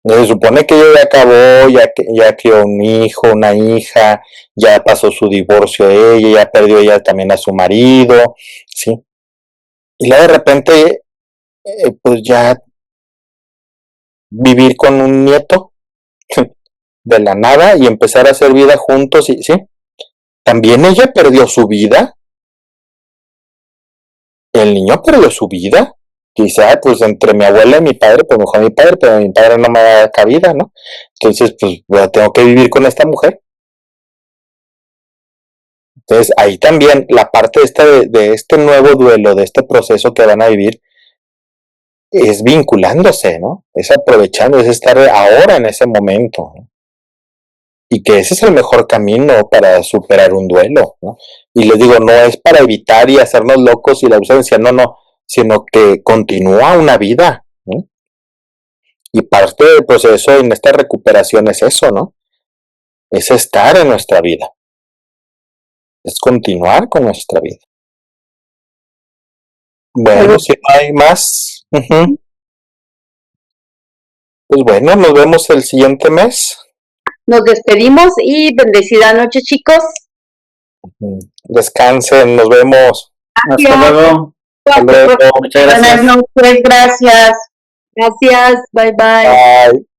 Se supone que ella ya acabó, ya crió un hijo, una hija, ya pasó su divorcio ella, ya perdió ella también a su marido, ¿sí? Y luego de repente, pues ya vivir con un nieto de la nada y empezar a hacer vida juntos, ¿sí? También ella perdió su vida, el niño perdió su vida. Quizá, pues entre mi abuela y mi padre, pues mejor mi padre, pero mi padre no me da cabida, ¿no? Entonces, pues bueno, tengo que vivir con esta mujer. Entonces, ahí también la parte esta de este nuevo duelo, de este proceso que van a vivir, es vinculándose, ¿no? Es aprovechando, es estar ahora en ese momento, ¿no? Y que ese es el mejor camino para superar un duelo, ¿no? Y les digo, no es para evitar y hacernos locos y la ausencia, no, sino que continúa una vida, ¿no? Y parte del proceso en esta recuperación es eso, ¿no? Es estar en nuestra vida, es continuar con nuestra vida. Bueno, si no hay más, pues bueno, nos vemos el siguiente mes. Nos despedimos y bendecida noche, chicos. Descansen, nos vemos. Hasta luego. Hasta luego. Muchas gracias. Buenas noches, gracias. Gracias, bye bye. Bye.